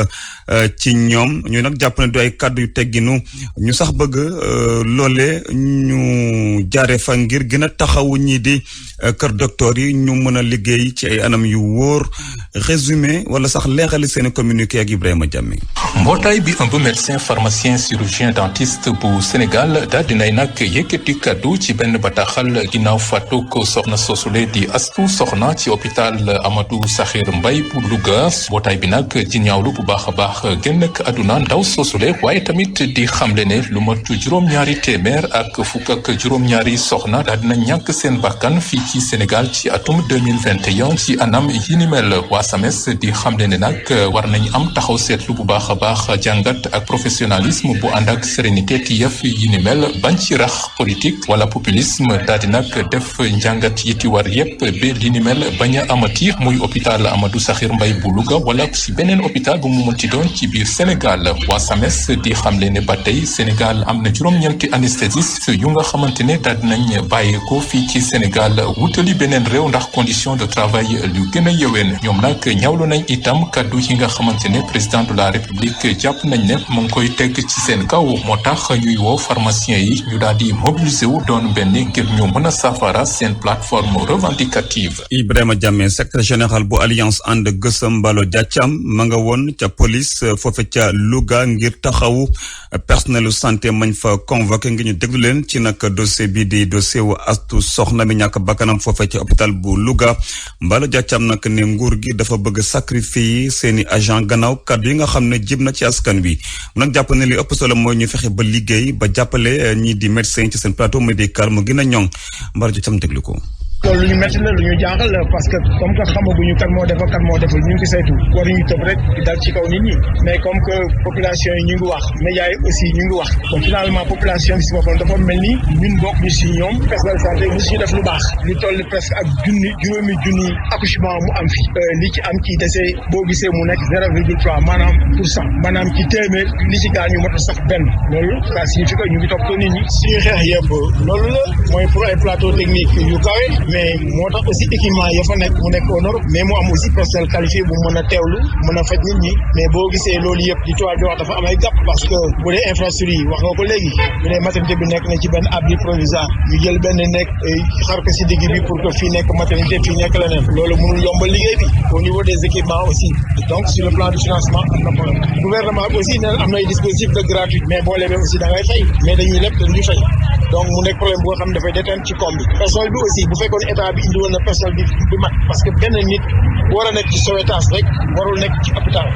ci ñoom ñu nag jàpp ne du ay kàddu yu tegginu ñu sax bëgg loole ñu jaaree fa ngir gën a taxawu ñii di kër docteur yi ñu mën a liggéey ci ay anam yu wóor résumé wala sax leexali seeni communiqué ak Ibrahima Diamé. mbootaay bi ëmb médecin pharmacien chirurgien dentiste bu Sénégal daal dinay nag yëkkati kaddu ci benn bataaxal ginnaaw fàttuk soxna soosule di Astou Sokhna ci hôpital Amadou Sakhir Mbaye bu Louga mbootaay bi nag di ñaawlu bu baax a baax génn ak àdduna ndaw soosule waaye tamit di xamle ne lu mat juróom-ñaari téeméer ak fukk ak juróom-ñaari soxna daal dina ñàkk seen bakkan fii ci Sénégal ci atum 2021 ci anam yi ni mel waa SAMES di xamle ne nag war nañ am taxaw seetlu bu baax a baax jàngat ak professionnalisme bu ànd ak sérénité ci yëf yi ni mel bañ ci rax politique wala populisme daal di nag def njàngat yi ti war yépp ba li ni mel bañ a amati muy hôpital Amadou Sakhir Mbaye bu Louga wala si beneen hôpital bu mu mënti doon ci biir Sénégal waa SAMES di xamle ne ba tey Sénégal am na juróom-ñeenti anesthésiste yu nga xamante ne daal dinañ bàyyeekoo fii ci Sénégal wutali beneen réew ndax condition de travail lu gën a yeween ñoom nag ñaawlu nañ itam kaddu yi nga xamante ne président de la République jàpp nañ ne mu ngi koy teg ci seen kaw moo tax ñuy woo pharmaciens yi ñu daal di mobiliser wu doon benn ngir ñu mën a safara seen plateforme revendicative. Ibrahima Diamé secrétaire général bu alliance ànd Gësëm Mballo Diathiam ma nga woon ca police foofe ca Louga ngir taxawu personnelu santé mañ fa convoqué ngir ñu déglu leen ci nag dossier bi di dossier wu Astou Sokhna mi ñàkk bakkanam foofe ci hôpital bu Louga Mballo Diathiam nag ne nguur gi dafa bëgg sacrifier seeni agent gannaaw kaddu yi nga xam ne jib jëm na ci askan wi mu nag jàpp ne li ëpp solo mooy ñu fexe ba liggéey ba jàppale ñii di médecin ci seen plateau médical mu gën a ñoŋ mbar jo tam déglu ko. loolu lu ñu métti la lu ñu jaaxal la parce que comme que xamaguñu kan moo def ak kan moo deful ñu ngi saytu waruñu tëb rek di dal ci kaw nit ñi mais comme que population yi ñu ngi wax médias yi aussi ñu ngi wax donc finalement population bi si boppam dafa mel ni ñun bokk ñu si ñoom personnel santé mosuñu def lu baax lu toll presque ak juróomi junni accouchement mu am fi li ci am ci décès boo gisee mu nekk 0,3 maanaam ci téeméer li ci gaañu moto sax benn loolu ça signifie que ñu ngi toppatoo nit ñi suñu xeex yëpp loolu la mooy pour ay plateau technique yu kawe mais moo tax aussi équipement ya fa nekk mu nekk au nord mais mu am aussi personnel qualifié bu mën a teewlu mën a faj nit ñi mais boo gisee loolu yëpp di tubaab di wax dafa am ay gàpp parce que bu dee infrastructure yi wax nga ko léegi bu dee maternité bi nekk na ci benn abri provisoire ñu jël benn nekk xar ko si digg bi pour que fii nekk maternité fii nekk leneen loolu mënul yombal liggéey bi au niveau des équipements aussi donc sur le plan du financement am na problème gouvernement bi aussi nee am na ay dispositifs de gratuit mais boo lebee aussi da ngay fay mais dañuy leb te duñu fay donc mu nekk problème boo xam ne dafay déteindre ci koom bi personnel bi aussi bu fekkoon état bi indi woon na personnel bi mat parce que benn nit war a nekk ci Sowétas rek warul nekk ci hôpital.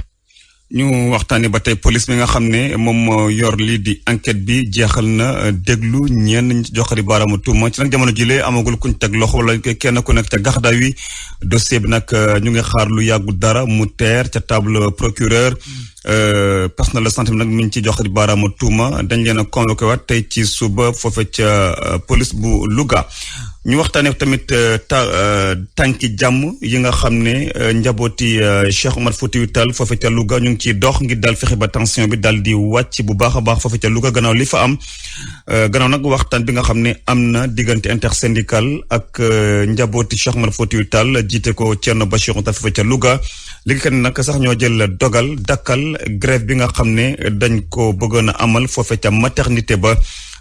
ñu waxtaanee ba tey police bi nga xam ne moom moo yor lii di enquête bi jeexal na déglu ñenn ñi ci joxari baaraamu tuuma ci nag jamono jile amagul kuñ teg loxo wala kenn ku nekk ca gaxda wi dossier bi nag ñu ngi xaar lu yàggu dara mu teer ca table procureur. personnel de santé bi nag mi ngi ci joxari baaraamu tuuma dañ leen a convoqué waat tey ci suba foofe ca police bu Louga. ñu waxtaanee tamit tànki jàmm yi nga xam ne njabooti Cheikh Omar Foutiyou Tall foofe ca Louga ñu ngi ciy dox ngir daal fexe ba tension bi daal di wàcc bu baax a baax foofe ca Louga gannaaw li fa am gannaaw nag waxtaan bi nga xam ne am na diggante intersyndical ak njabooti Cheikh Omar Foutiyou Tall jiite ko Thierno Bachirou Tall foofe ca Louga liggéeykat nag sax ñoo jël dogal dakkal grève bi nga xam ne dañ ko bëggoon a amal foofe ca maternité ba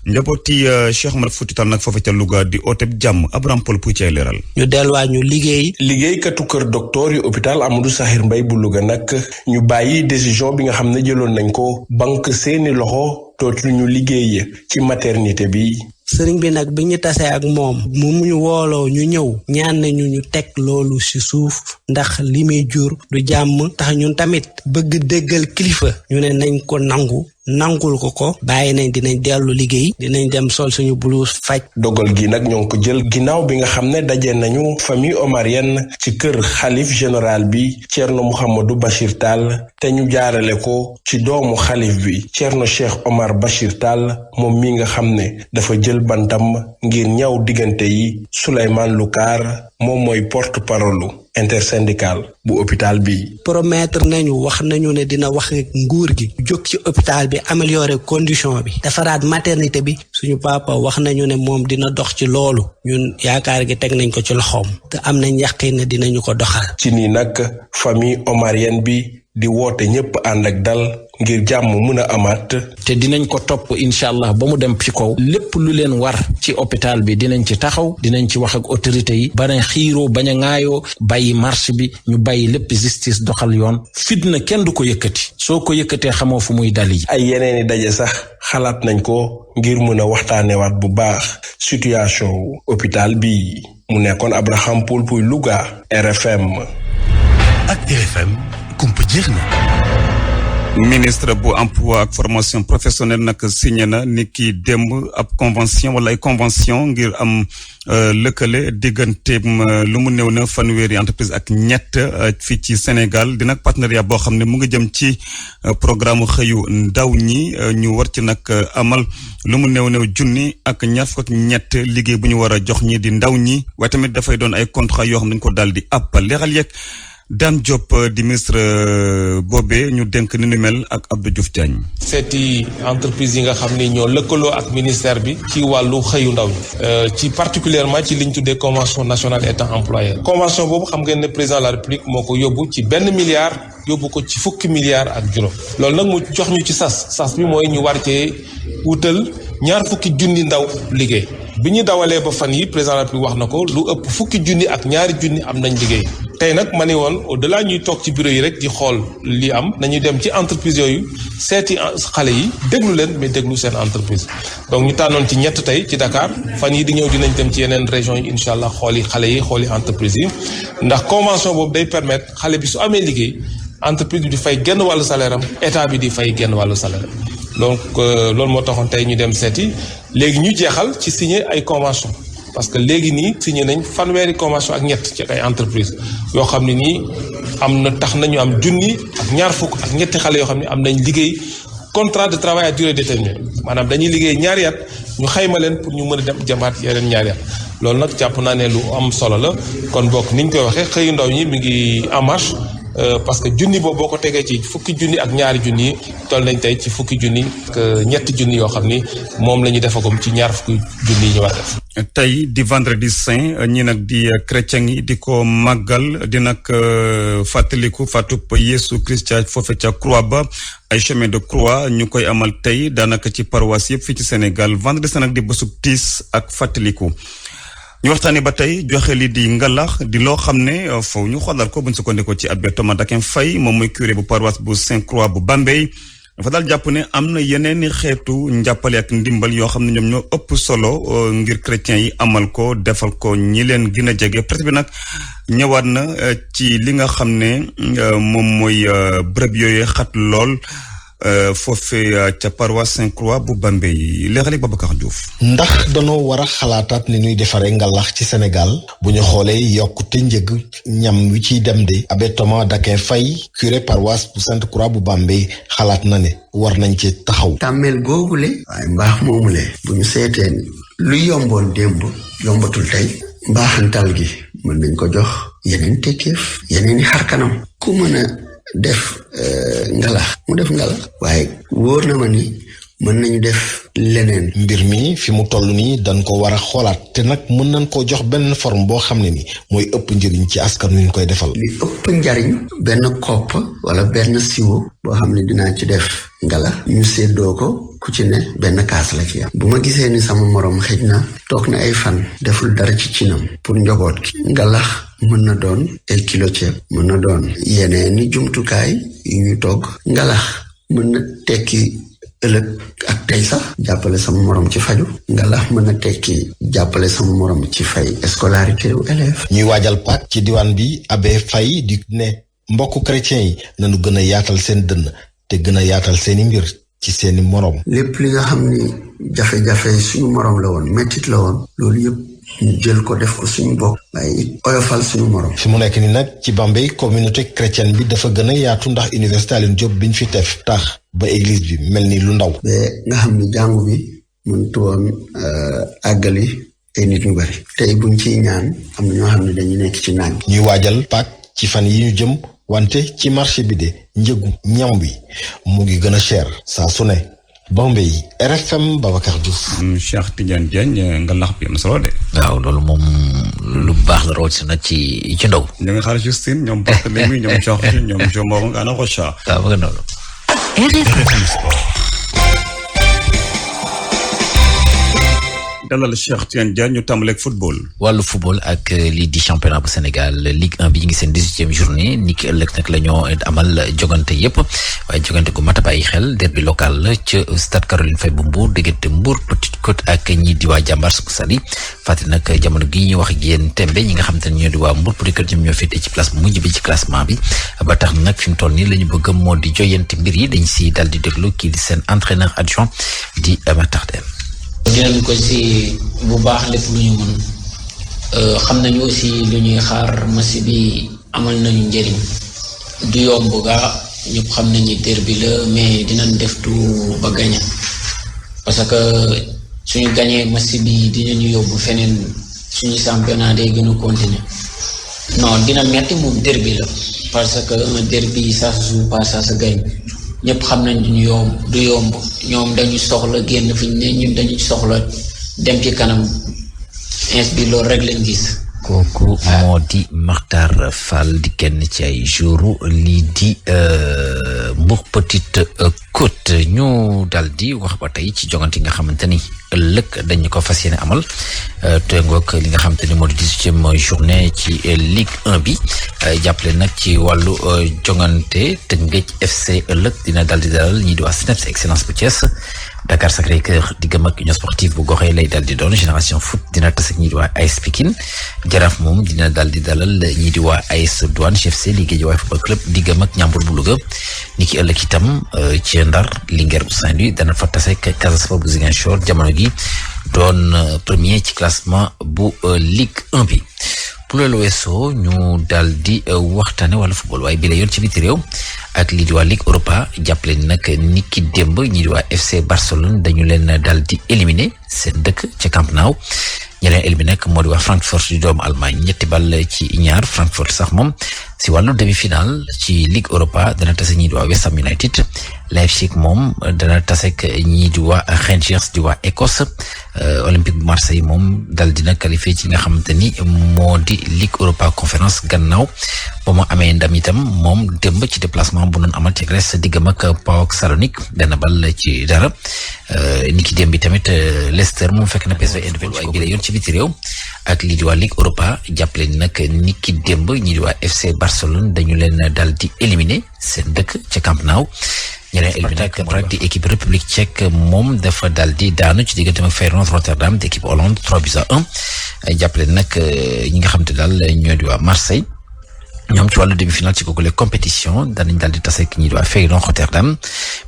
njabooti Cheikh Omar Foutiyou Tall nag foofu ca Louga di ooteb jàmm Abraham Paul Pouy ci leeral. ñu delluwaat ñu liggéeykatu kër docteur yu hôpital Amadou Sakhir Mbaye bu Louga nag ñu bàyyi décision bi nga xam ne jëloon nañ ko banque seeni loxo dootu ñu liggéey ci maternité bi. sëriñ bi nag bi ñu tasee ak moom mu ñu wooloo ñu ñëw ñaan nañu ñu teg loolu ci suuf ndax li muy jur du jàmm tax ñun tamit bëgg déggal kilifa ñu ne nañ ko nangul ko bàyyi nañ dinañ dellu liggéey dinañ dem sol suñu blouse faj. dogal gi nag ñoo ngi ko jël ginnaaw bi nga xam ne daje nañu famille omarienne ci kër xalif général bi Thierno Mouhamadou Bachir Tall te ñu jaarale ko ci doomu xalif bi Thierno Cheikh Omar Bachir Tall moom mi nga xam ne dafa jël bantam ngir ñaw diggante yi Souleymane Loukar moom mooy porte-parole intersyndical bu hôpital bi. promettre nañu wax nañu ne dina wax ak nguur gi jóg ci hôpital bi améliorer condition bi defaraat maternité bi suñu papa wax nañu ne moom dina dox ci loolu ñun yaakaar gi teg nañ ko ci loxoom te am nañ yaqin ne dinañu ko doxal. ci nii nag famille omarienne bi di woote ñëpp ànd ak dal ngir jàmm mën a amaat. te dinañ ko topp incha allah ba mu dem ci kaw lépp lu leen war ci hôpital bi dinañ ci taxaw dinañ ci wax ak autorités yi bañ a xiiroo bañ a ŋaayoo bàyyi marche bi ñu bàyyi lépp justice doxal yoon fitna kenn du ko yëkkati soo ko yëkkatee xamoo fu muy dal yi. ay yeneeni daje sax xalaat nañ ko ngir mën a waxtaanewaat bu baax situation hôpital bi mu nekkoon Abraham Poul Pouy Louga RFM. ak RFM kumpa jeex na. ministre bu emploi ak formation professionnelle nag signé na ni ki démb ab convention wala ay convention ngir am lëkkale digganteem lu mu néew na fanweeri entreprise ak ñett fii ci Sénégal di nag partenariat boo xam ne mu ngi jëm ci programme xëyu ndaw ñi ñu war ci nag amal lu mu néew junni ak ñaar fukk ak ñett liggéey bu ñu war a jox ñi di ndaw ñi waaye tamit dafay doon ay contrat yoo xam ne dañu ko daal di àppal leeral yeeg Dame Diop di ministre boobee ñu dénk ni nu mel ak Abdou Diouf Diagne. seeti entreprise yi nga xam ni ñoo lëkkaloo ak ministère bi ci wàllu xëyu ndaw ñi ci particulièrement ci li ñu tuddee convention nationale état employeur. convention boobu xam ngeen ne président de la république moo ko yóbbu ci 1 milliard yóbbu ko ci 10 milliards ak juróom. loolu nag mu jox ñu ci sas bi mooy ñu war cee wutal 20 junni ndaw liggéey. bi ñu dawalee ba fan yi président de la république wax na ko lu ëpp 10 junni ak 2 junni am nañ liggéey. tey nag ma ne woon au delà ñuy toog ci bureau yi rek di xool li am nañuy dem ci entreprise yooyu seeti xale yi déglu leen mais déglu seen entreprise donc ñu tànnoon ci 3 tey ci Dakar fan yi di ñëw dinañ dem ci yeneen région yi incha allah xooli xale yi xooli entreprise yi ndax convention boobu day permettre xale bi su amee liggéey entreprise bi di fay genn wàllu salaire am état bi di fay genn wàllu salaire am donc loolu moo taxoon tey ñu dem seeti léegi ñu jeexal ci signer ay convention parce que léegi nii signé nañ fanweeri convention ak ñett ci ay entreprise yoo xam ne nii am na tax nañu am junni ak ñaar fukk ak ñetti xale yoo xam ne am nañ liggéey contrat de travail à durée déterminée maanaam dañuy liggéey ñaari at ñu xayma leen pour ñu mën a dem jamaat yeneen ñaari at loolu nag jàpp naa ne lu am solo la kon bokk ni ñu koy waxee xëyu ndaw ñi mi ngi en marche parce que junni boobu boo ko tegee ci fukki junni ak ñaari junni yi toll nañ tey ci fukki junni ak ñetti junni yoo xam ni moom la ñu defagum ci ñaar fukki junni yi ñu war def. tey di vendredi saint ñi nag di chrétien yi di ko màggal di nag fàttaliku faatub Yeesu Christ foofe ca croix ba ay chemin de croix ñu koy amal tey daanaka ci paroisse yëpp fii ci Sénégal vendredi saint nag di bésub tiis ak fàttaliku. ñu waxtaanee ba tey joxe li di ngalax di loo xam ne foofu ñu xoolal ko buñ sukkandikoo ci abbé Thomas Dakin Faye moom mooy curé bu paroisse bu Sainte-Croix bu Bambey dafa daal jàpp ne am na yeneeni xeetu njàppale ak ndimbal yoo xam ne ñoom ñoo ëpp solo ngir chrétiens yi amal ko defal ko ñi leen gën a jege presse bi nag ñëwaat na ci li nga xam ne moom mooy bërëb yooyu xat lool foofee ca paroisse Sainte-Croix bu Bambey léeg-léeg Babacar Diouf. ndax danoo war a xalaataat ni ñuy defaree ngalax ci Sénégal bu ñu xoolee yokkute njëg ñam wi ciy dem de abbé Thomas Dakin Faye curé paroisse bu Sainte-Croix bu Bambey xalaat na ne war nañ ci taxaw. tàmmeel googule waaye mbaax moomule bu ñu seetee lu yomboon démb yombatul tey mbaaxantal gi mën nañ ko jox yeneen tekkeef yeneen i xar kanam ku mën a def ngalax mu def ngalax waaye wóor na ma ni mën nañu def leneen. mbir mi fi mu toll nii dañ ko war a xoolaat te nag mën nañ koo jox benn forme boo xam ne ni mooy ëpp njëriñ ci askan wi ñu koy defal. li ëpp njariñ benn kopp wala benn siwo boo xam ne dinaa ci def ngalax ñu séddoo ko ku ci ne benn kaas la ci am. bu ma gisee ni sama morom xëj na toog na ay fan deful dara ci cinam pour njaboot gi ngalax mën na doon ay kilo ceeb mën na doon yeneeni jumtukaay yu ñu togg ngalax mën na tekki ëllëg ak tey sax jàppale sama morom ci faju ngalax mën na tekki jàppale sama morom ci fay scolarité wu élève ñuy waajal Pâques ci diwaan bi abbé Faye di ne mbokku chrétien yi nañu gën a yaatal seen dënn te gën a yaatal seeni mbir ci seeni morom. lépp li nga xam ni jafe-jafe suñu morom la woon mettit la woon loolu yëpp ñu jël ko def ko suñu bopp waaye it oyofal suñu morom. fi mu nekk ni nag ci Bambey communauté chrétienne bi dafa gën a yaatu ndax université Alioune Diop biñ fi def tax ba église bi mel ni lu ndaw. ba nga xam ni jàngu bi mënut woon àggali ay nit ñu bari. tey buñ ciy ñaan am na ñoo xam ne dañuy nekk ci naaj. ñuy waajal Pâques ci fan yi ñu jëm wante ci marché bi de njëgu ñam bi mu ngi gën a cher saa su ne. Bambey RFM Babacar Diouf. Cheikh Tidiane Diagne ngalax bi am na solo de. waaw loolu moom lu baax la rawatina ci ndaw. ñu ngi xaar Justine ñoom Barthélémy ñoom Georges ñoom Jomor Ana Rocha. waaw bëgg noonu. RFM Sport. dalal Cheikh Tidiane Diagne ñu tàmbaleeg football. wàllu football ak lii di championnat bu Sénégal Ligue 1 bi ñu ngi seen 18e journée ni ki ëllëg nag la ñoo amal jogante yépp waaye jogante gu mat a bàyyi xel derby local la ca stade Caroline Faye bu Mbour diggante Mbour Petite Côte ak ñi di waa Jàmbaar Sali fàttali nag jamono gi ñuy wax ak yéen tembe ñi nga xam te ne ñoo di waa Mbour Petite Côte ñoom ñoo féetee ci place bu mujj bi ci classement bi ba tax nag fi mu toll nii la ñu bëgg moo di joyante mbir yi dañ si dal di déglu kii di seen entraîneur adjoint di Matar Deme. dinañ ko si bu baax lépp lu ñu mën xam nañu aussi lu ñuy xaar match bi amal nañu njëriñ du yomb gaa ñëpp xam nañu derby la mais dinañ def tout ba gagné parce que suñu gagné match bi dinañu yóbbu feneen suñu championnat day gën a continuer non dina metti moom derby la parce que un derby ça se joue pas ça se gagne ñëpp xam nañ duñu du yomb ñoom dañu soxla génn fi ñu ne ñun dañu soxla dem ci kanam ins bi loolu rek lañ gis. kooku moo di Makhtar Fall di kenn ci ay jouru lii di Mbour Petite Côte ñu dal di wax ba tey ci jogante yi nga xamante ni ëllëg dañu ko fas yéene amal tengook li nga xamante ni moo di 18e journée ci Ligue 1 bi jàppale nag ci wàllu jongante Teungueth FC ëllëg dina dal di dalal ñii di waa CNEPS Excellence bu Thiès Dakar Sacré-Cœur diggam ak Union Sportive bu Gorée lay dal di doon Génération Foot dina tas ak ñii di waa AS Pikine Jaraaf moom dina dal di dalal ñii di waa AS Douane FC li Guédiawaye Football Club diggam ak Ndiambour bu Louga ni ki ëllëg itam ci Ndar Linguère bu Saint-Louis dana fa tas ak Casa Sport bu Ziguinchor jamono gi doon premier ci classement bu Ligue 1 bi. pour loolu weesoo ñu daal di waxtaane wala football waaye bi la yoon ci biti réew ak lii di waa Ligue Europa jàppale nag ni ki démb ñi di waa FC Barcelone dañu leen daal di éliminer seen dëkk ca Camp Nou ñi leen éliminé nag moo di waa Francfort di doomu Allemagne 3-2 Francfort sax moom si wàllu demi-finale ci Ligue Europa dana tase ñii di waa West Ham United Leipzig moom dana tase ak ñii di waa Rangers di waa Écosse Olympique bu Marseille moom dal dina qualifié ci nga xamante ni moo di Ligue Europa Conférence gannaaw ba mu amee ndam itam moom démb ci déplacement bu noon amal ci Grèce diggam ak PAOK Salonique benn bal ci dara ni ki démb bi tamit Leicester moom fekk na PSV Eindhoven waaye bi la yoon ci biti réew ak lii di waa Ligue Europa jàppale nag ni ki démb ñi di waa FC Barcelone dañu leen dal di éliminer seen dëkk ca Camp Nou ñeneen éliminé ak Prague di équipe République tchèque moom dafa dal di daanu ci diggante ak Feyenoord Rotterdam di équipe Hollande 3-1 jàppale nag ñi nga xam te daal ñoo di waa Marseille ñoom ci wàllu demi-finale ci kooku les compétition danañ daal di tase ak ñi di waa Feyenoord Rotterdam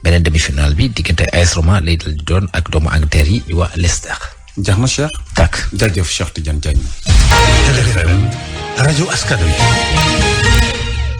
beneen demi-finale bi diggante AS Roma lay dal di doon ak doomu Angleterre yi di waa Leicester. jax ma Cheikh. tak jaajëf Cheikh Tidiane Diagne. RFM rajo askan wi.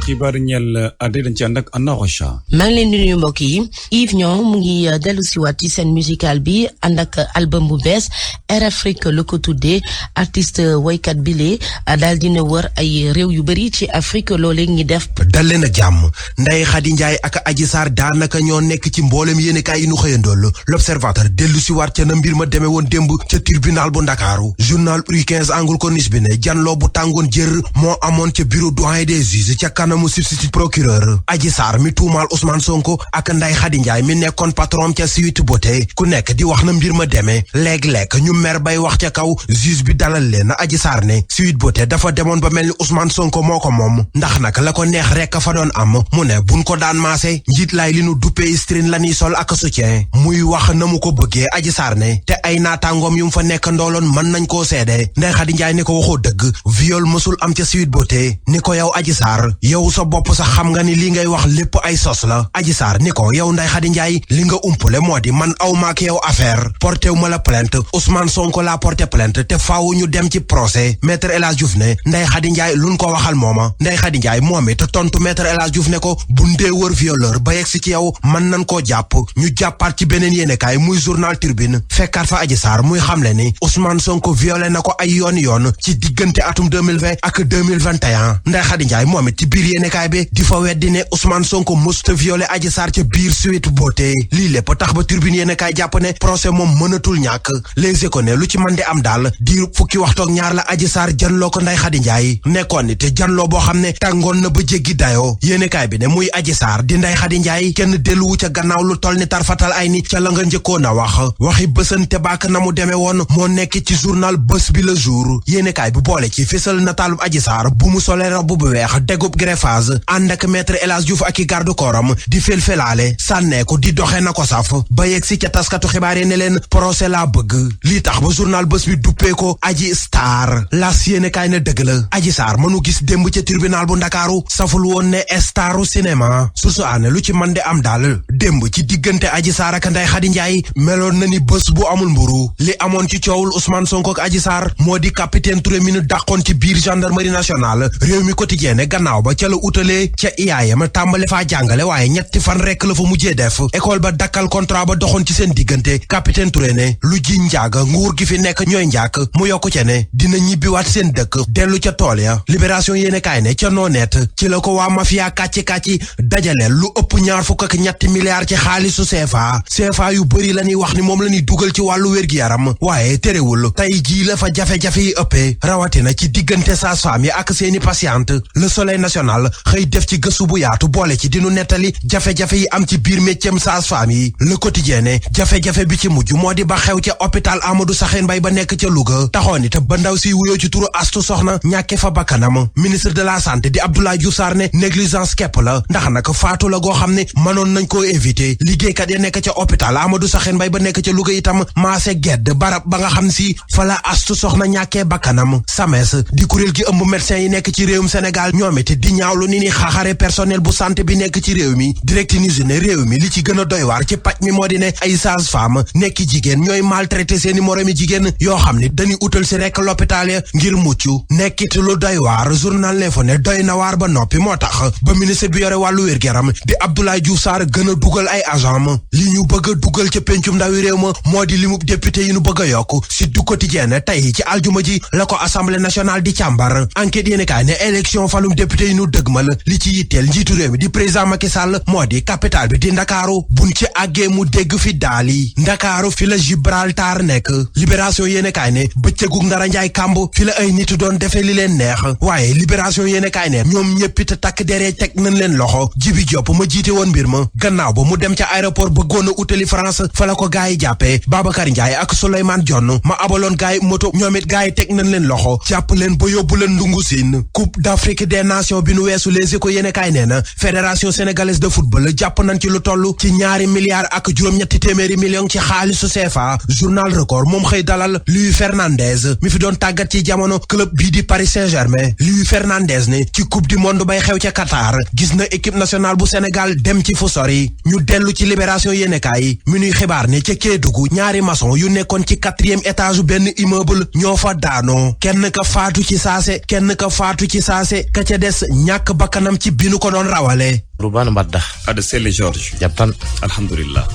xibaar ñeel adé dañ ci ànd ak Anna Rocha. maa ngi leen di nuyu mbokk yi Yves Niang mu ngi dellu siwaat ci scène musicale bi ànd ak album bu bees Air Afrique la ko tuddee artiste woykat bile daal dina wër ay réew yu bëri ci Afrique loolee ngi def. dal leen a jàmm Ndeye Khady Ndiaye ak Adji Sarr daanaka ñoo nekk ci mboolem yéenekaay yi nu xëyandool L'Observateur dellu siwaat ca na mbir ma demee woon démb ca tribunal bu Ndakaaru journal Rue 15 angle corniche bi ne janloo bu tàngoon jër moo amoon ca bureau doyen des juges ca kanamu substitut procureur Adji Sarr mi tuumaal Ousmane Sonko ak Ndeye Khady Ndiaye mi nekkoon patron ca Sweet Beauté ku nekk di wax na mbir ma demee léeg-léeg ñu mer bay wax ca kaw juge bi dalal leen Adji Sarr ne Sweet Beauté dafa demoon ba mel ni Ousmane Sonko moo ko moom ndax nag la ko neex rek fa doon am mu ne buñ ko daan maase njiit laay li nu duppee string la ñuy sol ak soutien muy wax na mu ko bëggee Adji Sarr ne te ay naataangoom yu mu fa nekk ndooloon mën nañ koo seede Ndeye Khady Ndiaye ni ko waxoo dëgg viol mësul am ca Sweet Beauté ni ko yow Adji Sarr yow sa bopp sax xam nga ni li ngay wax lépp ay sos la Adji Sarr ni ko yow Ndeye Khady Ndiaye li nga umpule moo di man aw maak yow affaire porté wu ma la plainte Ousmane Sonko la porté plainte te faaw ñu dem ci procès maître El Hadj Diouf ne Ndeye Khady Ndiaye luñ ko waxal mooma Ndeye Khady Ndiaye moom it tontu maître El Hadj Diouf ne ko bu ndee wër violeur ba yegg si ci yow mën nañ koo jàpp ñu jàppaat ci beneen yéenekaay muy journal Tribune fekkaat fa Adji Sarr muy xamle ni Ousmane Sonko violé na ko ay yoon ci diggante atum 2020 ak 2021 Ndeye Khady Ndiaye moom it ci biir yéenekaay bi di fa weddi ne Ousmane Sonko musta violé Adji Sarr ca biir Sweet Beauté lii lépp tax ba Tribune yéenekaay jàpp ne procès moom mënatul ñàkk Les Échos ne lu ci mën di am daal diiru fukki waxtoog ñaar la Adji Sarr janloo ko Ndeye Khady Ndiaye nekkoon ni te janloo boo xam ne tàngoon na ba jéggi dayoo yéenekaay bi ne muy Adji Sarr di Ndeye Khady Ndiaye kenn delluwu ca gannaaw lu toll ni tarfatal ay nit ca la nga njëkkoon a waxi bësante baak na mu demee woon moo nekk ci journal Bës Bi Le Jour yéenekaay bi boole ci fésal nataalub Adji Sarr bu mu solee robb bu weex dégub greffage ànd ak maître El Hadj Diouf ak i garde corps am di felfelaale sànneeku di doxe na ko saf ba yegg si ca taskatu xibaar yi ne leen procès laa bëgg lii tax ba journal Bës Bi duppee ko Adji Star las yéenekaay na dëgg la Adji Sarr mënu gis démb ca tribunal bu Ndakaaru saful woon ne staru cinéma sursu aane lu ci mën di am daal démb ci diggante Adji Sarr ak Ndeye Khady Ndiaye meloon na ni bés bu amul mburu li amoon ci coowul Ousmane Sonko ak Adji Sarr moo di capitaine Touré mi nu dàqoon ci biir gendarmerie nationale réew mi quotidien ne gannaaw ba ca la utalee ca IAM tàmbale faa jàngale waaye ñetti fan rekk la fa mujjee def école ba dakkal contrat ba doxoon ci seen diggante capitaine Touré ne lu ji njaag nguur gi fi nekk ñooy njaak mu yokku ca ne dina ñibbiwaat seen dëkk dellu ca tool ya libération yéene kaay ne ca nooneet ci la ko waa mafia kàcci dajaleel lu ëpp $23 milliards ci xaalisu CFA yu bëri la ñuy wax ni moom la ñuy dugal ci wàllu wér-gi-yaram waaye terewul tey jii la fa jafe-jafe yi ëppee rawatina ci diggante sage-femme yi ak seeni patiente Le Soleil national journal xëy def ci gëstu bu yaatu boole ci dinu nettali jafe-jafe yi am ci biir métier sage-femme yi. Le Quotidien ne jafe-jafe bi ci mujj moo di ba xew ca hôpital Amadou Sakhir Mbaye ba nekk ca Louga taxoon it ba ndaw si wuyoo ci turu Astu Soxna ñàkke fa bakkanam. Ministre de la santé di Abdoulaye Diouf Sarr ne négligence képp la ndax nag faatu la goo xam ne mënoon nañ koo éviter. Liggéeykat ya nekk ca hôpital Amadou Sakhir Mbaye ba nekk ca Louga itam maase gedd barab ba nga xam si fa la Astu Soxna ñàkkee bakkanam. SAMES di kuréel gi ëmb médecin yi nekk ci réewum Sénégal ñoom it di ñaawlu ni xaxare personnel bu santé bi nekk ci réew mi. Direct News ne réew mi li ci gën a doy waar ci paj mi moo di ne ay sage-femme nekki jigéen ñooy maltraité seeni moromi jigéen yoo xam ne dañuy utal si rekk l'hôpital ya ngir mucc nekkit lu doy waar. Journal L'Info ne doy na waar ba noppi moo tax ba ministre bi yore wàllu wér-gu-yaram di Abdoulaye Diouf Sarr gën a dugal ay agent ma li ñu bëgg a dugal ca pencum ndawi réew ma moo di limub député yi ñu bëgg a yokk si du quotidien tey ci aljuma ji la ko assemblée nationale di càmbar. Enquête yéeni kaay ne élection falum député yi ñu dëgmal li ci yitteel njiitu réew mi di président Macky Sall moo di capital bi di Ndakaaru buñ ci àggee mu dégg fi daali Ndakaaru fi la Gibraltar nekk. Libération yéene kaay ne bëccëgu Ndara Njaay kàmb fi la ay nit doon defee li leen neex waaye Libération yéene kaay ne ñoom ñëppit takk deree teg nañ leen loxo. Jibi Diop ma jiite woon mbir ma gannaaw ba mu dem ca aéroport bëggoon a utali France fa la ko gaay yi jàppee. Babacar Ndiaye ak Souleymane Dione ma abaloon gaay moto ñoom it gaay yi teg nañ leen loxo jàpp leen ba yóbbu leen ndungu siin. Coupe d'Afrique des Nations bi nu weesu Les Échos yéene kaay nee na fédération sénégalaise de football jàpp nañ ci lu toll ci $2 milliards ak juróom-ñetti téeméeri millions ci xaalisu CFA. Journal Record moom xëy dalal Luis Fernandez mi fi doon tàggat ci jamono club bii di Paris Saint-Germain. Luis Fernandez ne ci coupe du monde bay xew ca Qatar gis na équipe nationale bu Sénégal dem ci fu sori. ñu dellu ci Libération yéenekaay mi nuy xibaar ne ca Kédougou ñaari maçon yu nekkoon ci 4e étage benn immeuble ñoo fa daanoo kenn ka faatu ci saase ka ca des ñàkk bakkanam ci bi nu ko doon rawale. Rubaan Mbadda Ada Sele George jàppan alhamdulilah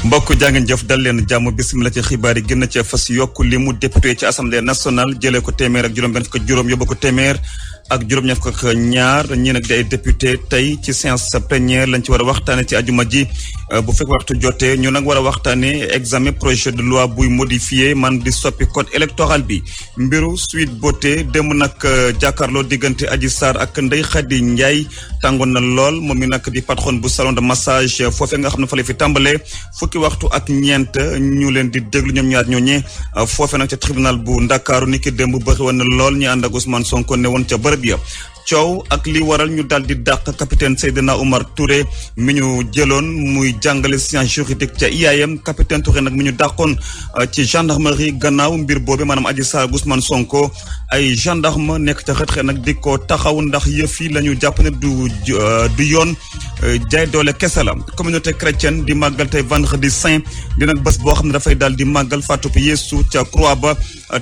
mbokk jàngeen jëf dal leen jàmm bismillah ci xibaar yi gën na ci fas yokk li mu député ci assemblée nationale jëlee ko téeméer ak juróom-benn fukk ak juróom yóbbu ko téeméer ak juróom-ñaar fukk ak ñaar ñi nag di ay député tey ci séance plénière lañ ci war a waxtaane ci ajuma ji bu fekk waxtu jotee ñu nag war a waxtaane examen projet de loi buy modifié man di soppi code électoral bi mbiru Sweet Beauté démb nag jàkkaarloo diggante Adji Sarr ak Ndeye Khady Ndiaye tàngoon na lool moom mi nag di patron bu salon de massage foofee nga xam ne fa la fi tàmbalee fukki waxtu ak ñeent ñu leen di déglu ñoom ñaar ñooñee foofee nag ca tribunal bu Ndakaaru ni ki démb bëri woon na lool ñi ànd ak Ousmane Sonko ne woon ca bërëb ya coow ak li waral ñu daal di dàq capitaine Seydina Oumar Touré mi ñu jëloon muy jàngale science juridique ca IAM capitaine Touré nag mi ñu dàqoon ci gendarmerie gannaaw mbir boobu maanaam Adji Sarr Ousmane Sonko ay gendarme nekk ca xët-xët nag di ko taxaw ndax yëf yi la ñu jàpp ne du yoon jaay doole kese la. communauté chrétienne di màggal tey vendredi saint di nag bés boo xam ne dafay daal di màggal faatu Yeesu ca croix ba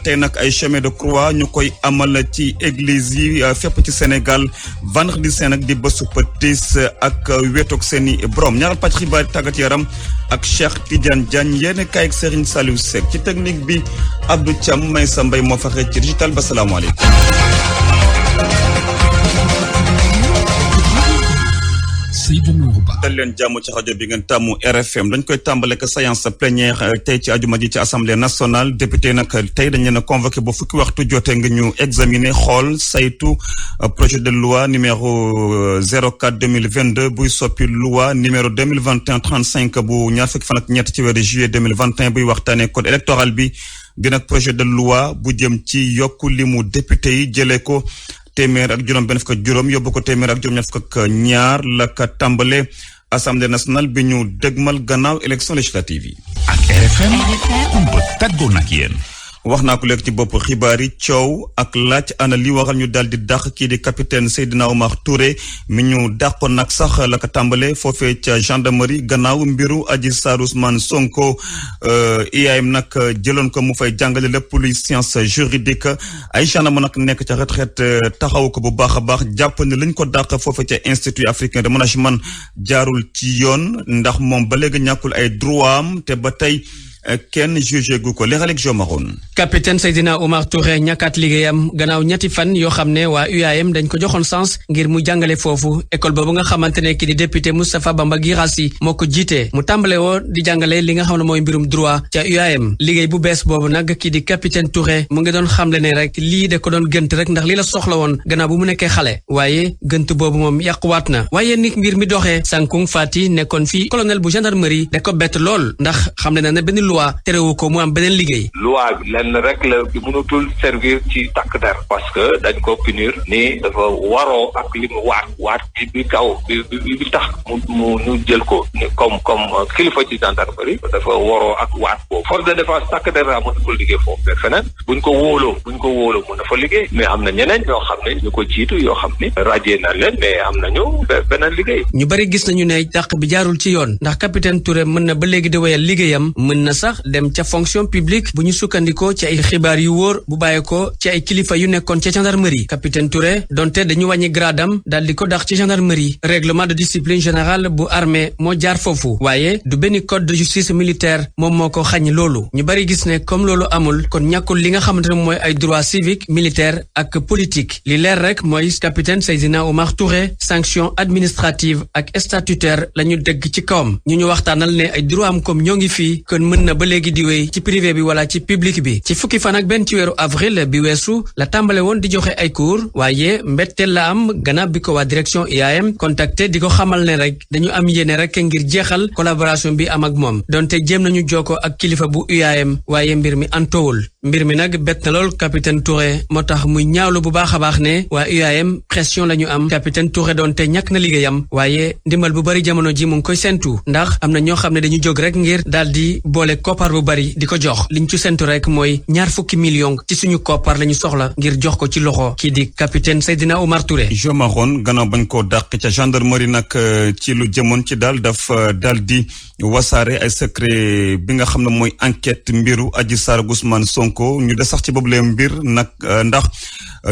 tey nag ay chemin de croix ñu koy amal ci église yi fépp ci Sénégal vendredi saint nag di bésu pëtis ak wetoog seeni borom ñaaral pàcc xibaar tàggat yaram ak Cheikh Tidiane Diagne yéen kay ak Serigne Saliou Seck ci technique bi Abdou Thiam may sa mbay moo faxee ci digital ba salaamaaleykum. dal leen jàmm ci rajo bi ngeen tàmmu RFM dañ koy tàmbale ak séance plénière tey ci ajuma ji ci assemblée nationale député nag tey dañ leen a convoqué ba fukki waxtu jotee nga ñu examiner xool saytu projet de loi numéro 04 2022 buy soppi loi numéro 2021 35 bu ñaar fukki fan ak ñett ci weeru juillet 2021 buy waxtaanee code électoral bi dina projet de loi bu jëm ci yokku limu député yi jëlee ko téeméer ak juróom benn fukk ak juróom yóbbu ko téeméer ak juróom ñaar fukk ak ñaar la ka tàmbale assemblée nationale bi ñu dégmal gannaaw élection législative yi. ak RFM kumba tàggoo nag yéen. wax naa ko léegi ci bopp xibaar yi coow ak laaj ana li waral ñu daal di dàq kii di capitaine Seydina Oumar Touré mi ñu dàqoon nag sax la ko tàmbale foofee ca gendarmerie gannaaw mbiru Adji Sarr Ousmane Sonko IAM nag jëloon ko mu fay jàngale lépp luy science juridique ay gendarme nag nekk ca retraite taxaw ko bu baax a baax jàpp ne lañ ko dàq foofee ca institut africain de management jaarul ci yoon ndax moom ba léegi ñàkkul ay droit am te ba tey kenn jugé gu ko leeralek jomaroon. capitaine Seydina Oumar Touré ñàkkaat liggéeyam gannaaw ñetti fan yoo xam ne waa UAM dañ ko joxoon sens ngir mu jàngale foofu école boobu nga xamante ne ki di député Moustapha Bamba Guirassy moo ko jiite mu tàmbale woo di jàngale li nga xam ne mooy mbirum droit ca UAM liggéey bu bees boobu nag ki di capitaine Touré mu ngi doon xamle ne rek lii de ko doon gënt rek ndax lii la soxla woon gannaaw bu mu nekkee xale waaye gënt boobu moom yàquwaat na waaye nit mbir mi doxee Sankung Fati nekkoon fii colonel bu gendarmerie da ko bett lool ndax xam ne na benn loi terewu ko mu am beneen liggéey. loi bi lenn rek la mënatul servir ci takk der parce que dañ ko punir ni dafa waroo ak li mu waat bi kaw bi tax mu ñu jël ko comme kilifa ci gendarmerie dafa waroo ak waat boobu force de défense takk der mënu ko liggéey foofu mais feneen buñ ko wóoloo mën na fa liggéey mais am na ñeneen ñoo xam ne ñu ko jiitu yoo xam ne radié na leen mais am nañu beneen liggéey. ñu bari gis nañu ne dàq bi jaarul ci yoon ndax capitaine Touré mën na ba léegi di wéyal liggéeyam mën na sax dem ca fonction publique bu ñu sukkandikoo ci ay xibaar yu wóor bu bàyyeekoo ci ay kilifa yu nekkoon ca gendarmerie capitaine Touré donte dañu wàññi gradam daal di ko dax ci gendarmerie règlement de discipline générale bu armée moo jaar foofu waaye du benn code de justice militaire moom moo ko xañ loolu ñu bari gis ne comme loolu amul kon ñàkkul li nga xamante ne mooy ay droit civique militaire ak politique li leer rek mooy capitaine Seydina Oumar Touré sanction administrative ak statutaire la ñu dégg ci kawam ñu waxtaanal ne ay droit am comme ñoo ngi fii kon mën na ba léegi di wéy ci privé bi wala ci public bi ci fukki fan ak benn ci weeru avril bi weesu la tàmbale woon di joxe ay cours waaye mbetteel la am gannaaw bi ko waa direction IAM contacté di ko xamal ne rek dañu am yéene rek ngir jeexal collaboration bi am ak moom donte jéem nañu jokkoo ak kilifa bu IAM waaye mbir mi antowul mbir mi nag bett na lool capitaine Touré moo tax muy ñaawlu bu baax a baax ne waa UAM pression la ñu am capitaine Touré donte ñàkk na liggéeyam waaye ndimbal bu bari jamono ji mu ngi koy sentu ndax am na ñoo xam ne dañu jóg rek ngir daal di boole koppar bu bari di ko jox liñ ci sentu rek mooy 20 millions ci suñu koppar la ñu soxla ngir jox ko ci loxo kii di capitaine Seydina Oumar Touré. Jo Maroon gannaaw bañ koo dàq ca gendarmerie nag ci lu jëmoon ci daal daal di wasaare ay secret bi nga xam ne mooy enquête mbiru Adji Sarr Ousmane Sonko ñu des sax ci boobu lee mbir nag ndax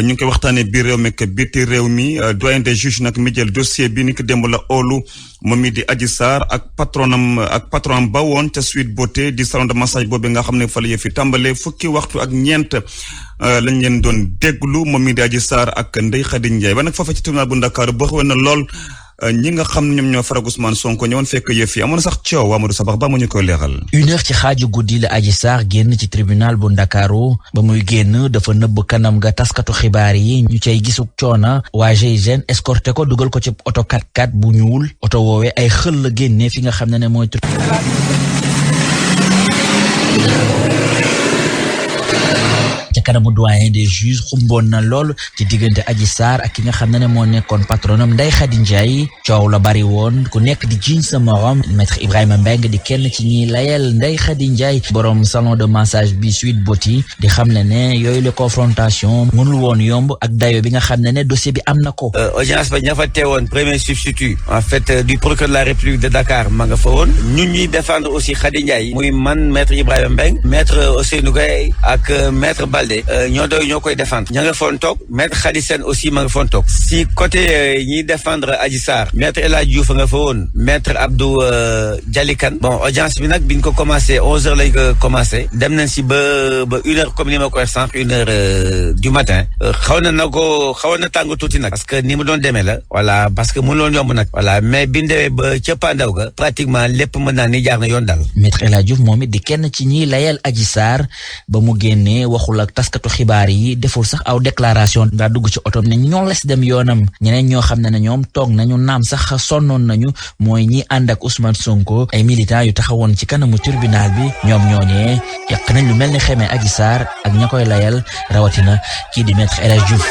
ñu ngi koy waxtaanee biir réew mi ak biti réew mi doyen des juges nag mi jël dossier bi ni ko démb la oolu moom mi di Adji Sarr ak patronam ba woon ca Sweet Beauté di salon de massage boobu nga xam ne fa la yëf fi tàmbalee fukki waxtu ak ñeent lañ leen doon déglu moom mi di Adji Sarr ak Ndeye Khady Ndiaye ba nag foofa ci tribunal bu Ndakaaru ba xewoon na lool ñi nga xam ne ñoom ñoo farag Ousmane Sonko ñëwoon fekk yëf yi amoon sax coow Amadou Sabax ba mu ñu koy leeral. 1h ci xaaju guddi la Adji Sarr génn ci tribunal bu Ndakaaru ba muy génn dafa nëbb kanam nga taskatu xibaar yi ñu cay gisuk coona waa GIGN escorté ko dugal ko ci oto 4x4 bu ñuul oto woowee ay xël la génnee fi nga xam ne mooy ca kanamu doyen des juges xumboon na lool ci diggante Adji Sarr ak ki nga xam ne moo nekkoon patronam Ndeye Khady Ndiaye coow la bari woon ku nekk di jiiñ sa morom maître Ibrahima Mbengue di kenn ci ñiy layel Ndeye Khady Ndiaye borom salon de massage bi Sweet Beauty di xam ne yooyu la confrontation mënul woon yomb ak dayo bi nga xam ne dossier bi am na ko. audience ba ña fa teewoon premier substitut en fait du procureur de la République de Dakar ma nga fa woon ñun ñuy défendre aussi Khady Ndiaye muy man maître Ibrahima Mbengue maître Ousseynou Gueye ak maître Balde ñoo koy défendre ña nga foon toog maître Khady Sène aussi ma nga foon toog si côté ñiy défendre Adji Sarr maître El Hadj Diouf nga fa woon maître Abdou Dialikan bon audience bi nag biñ ko commencé 11h lañ ko commencé dem nañ si ba 1h comme ni ma ko wax sànq 1h du matin xaw na tàng tuuti nag parce que ni mu doon demee la voilà parce que mënuloon yomb nag voilà mais biñ demee ba ca pandaw ga pratiquement lépp mën naa ni jaar na yoon daal. maître El Hadj Diouf moom it di kenn ci ñiy layal Adji Sarr ba mu génnee waxul ak taskatu xibaar yi deful sax aw déclaration daa dugg ci otom ne ñoo les dem yoonam ñeneen ñoo xam ne ñoom toog nañu naam sax sonnoon nañu mooy ñi ànd ak Ousmane Sonko ay militants yu taxawoon ci kanamu tribunal bi ñoom ñooñee yàq nañ lu mel ni xamee Adji Sarr ak ña koy layal rawatina kii di maître El Hadj Diouf.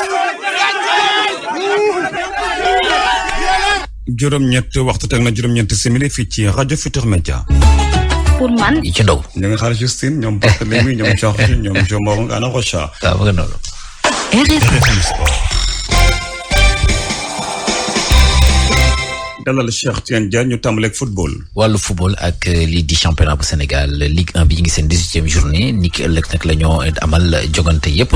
juróom-ñett waxtu teg na juróom-ñett simili fii ci rajo Futurs Médias. pour man. ci ndaw. ñu ngi xaar Justine ñoom Barthélémy ñoom Georges ñoom Jo Maroon Anna Rocha. waaw bëgg noonu. RFM Sport. dalal Cheikh Tidiane Diagne ñu tàmbaleeg football. wàllu football ak lii di championnat bu Sénégal Ligue 1 bi ñu ngi seen 18e journée ni ki ëllëg nag la ñoo amal jogante yépp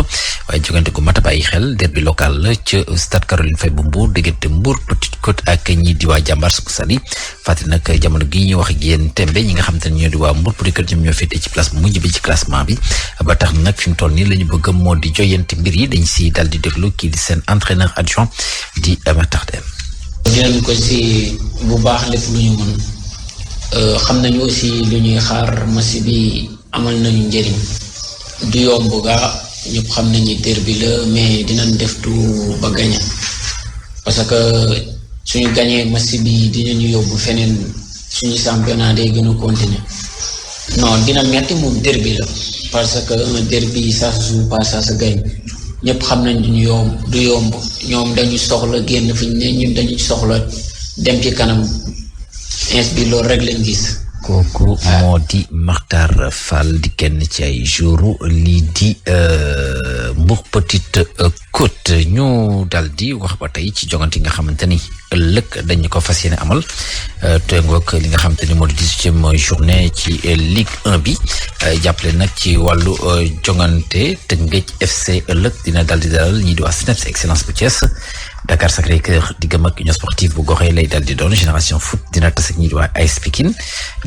waaye jogante gu mat a bàyyi xel derby local la ca stade Caroline Faye bu Mbour diggante Mbour Petite Côte ak ñi di waa Jàmbaar Saly fàttali nag jamono gi ñuy wax ak yéen tembe ñi nga xam te ne ñoo di waa Mbour Petite Côte ñoom ñoo féetee ci place bu mujj bi ci classement bi ba tax nag fi mu toll nii la ñu bëgg moo di joyante mbir yi dañ si dal di déglu kii di seen entraîneur adjoint di Matar Deme. dinañ ko si bu baax lépp lu ñu mën xam nañu aussi lu ñuy xaar match bi amal nañu njëriñ du yomb gaa ñëpp xam nañu derby la mais dinañ def tout ba gagné parce que suñu gagné match bi dinañu yóbbu feneen suñu championnat day gën a continuer non dina metti moom derby la parce que un derby ça se joue pas ça se gagne ñëpp xam nañ du yomb ñoom dañu soxla génn fi ñu ne ñun dañu soxla dem ci kanam ins bi loolu rek lañ gis. kooku moo di Makhtar Fall di kenn ci ay jouru lii di Mbour Petite Côte ñu dal di wax ba tey ci jogante yi nga xamante ni ëllëg dañu ko fas yéene amal tengook li nga xamante ni moo di 18e journée ci Ligue 1 bi jàppale nag ci wàllu jogante Teungueth FC ëllëg dina dal di dalal ñii di waa SNEPS Excellence bu Thiès Dakar Sacré-Cœur diggam ak Union Sportive bu Gorée lay dal di doon Génération Foot dina tas ak ñii di waa AS Pikine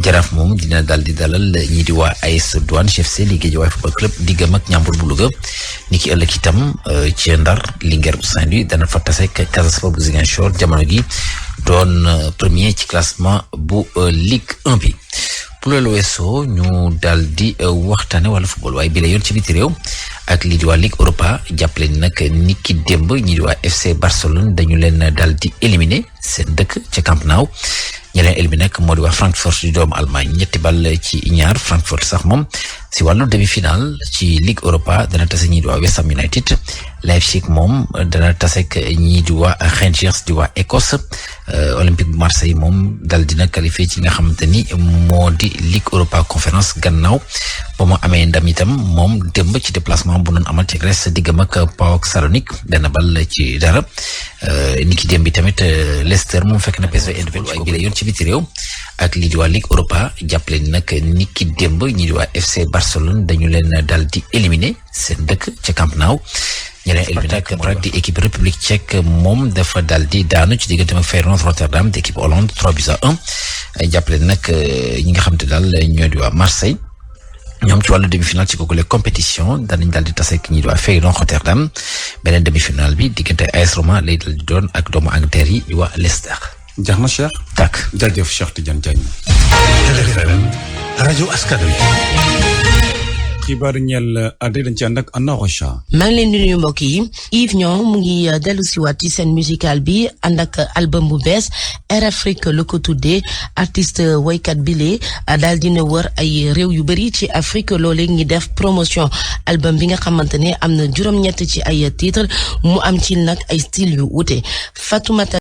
Jaraaf moom dina dal di dalal ñii di waa AS Douane FC li Guédiawaye Football Club diggam ak Ndiambour bu Louga ni ki ëllëg itam ci Ndar Linguère bu Saint-Louis dana fa tas ak Casa Sport bu Ziguinchor jamono gi doon premier ci classement bu Ligue 1 bi. pour loolu weesoo ñu daal di waxtaane wala football waaye bi la yoon ci biti réew ak lii di waa Ligue Europa jàppale ni nag ni ki démb ñi di waa FC Barcelone dañu leen daal di éliminer seen dëkk ca Camp Nou ñi leen éliminé nag moo di waa Francfort di doomu Allemagne 3-2 Francfort sax moom si wàllu demi-finale ci Ligue Europa dana tase ñii di waa West Ham United Leipzig moom dana tase ak ñii di waa Rangers di waa Écosse Olympique bu Marseille moom dal dina qualifié ci nga xamante ni moo di Ligue Europa Conférence gannaaw ba mu amee ndam itam moom démb ci déplacement bu noonu amal ci Grèce diggam ak PAOK Salonique benn bal ci dara niki démb bi tamit Leicester moom fekk na PSV Eindhoven waaye bi la yoon ci biti réew ak lii di waa Ligue Europa jàppale ni nag niki démb ñi di waa FC Barcelone dañu leen dal di éliminer seen dëkk ca Camp Nou ñeneen éliminé ak Prague di équipe République tchèque moom dafa dal di daanu ci diggante ak Feyenoord Rotterdam di équipe Hollande 3-1 jàppale nag ñi nga xam te daal ñoo di waa Marseille ñoom ci wàllu demi-finale ci googule compétition danañ daal di tase ak ñi di waa Feyenoord Rotterdam beneen demi-finale bi diggante AS Roma lay dal di doon ak doomu Angleterre yi di waa Leicester. jax na Cheikh. tak jaajëf Cheikh Tidiane Diagne. RFM rajo askan wi. xibaar ñeel adé dañ ci ànd ak Anna Rocha. maa ngi leen di nuyu mbokk yi Yves Niang mu ngi dellu si waat ci scène musicale bi ànd ak album bu bees Air Afrique la ko tuddee artiste woykat bile daal dina wër ay réew yu bëri ci Afrique loolee ngi def promotion album bi nga xamante ne am na juróom-ñett ci ay titre mu am ci nag ay style yu wute Fatoumata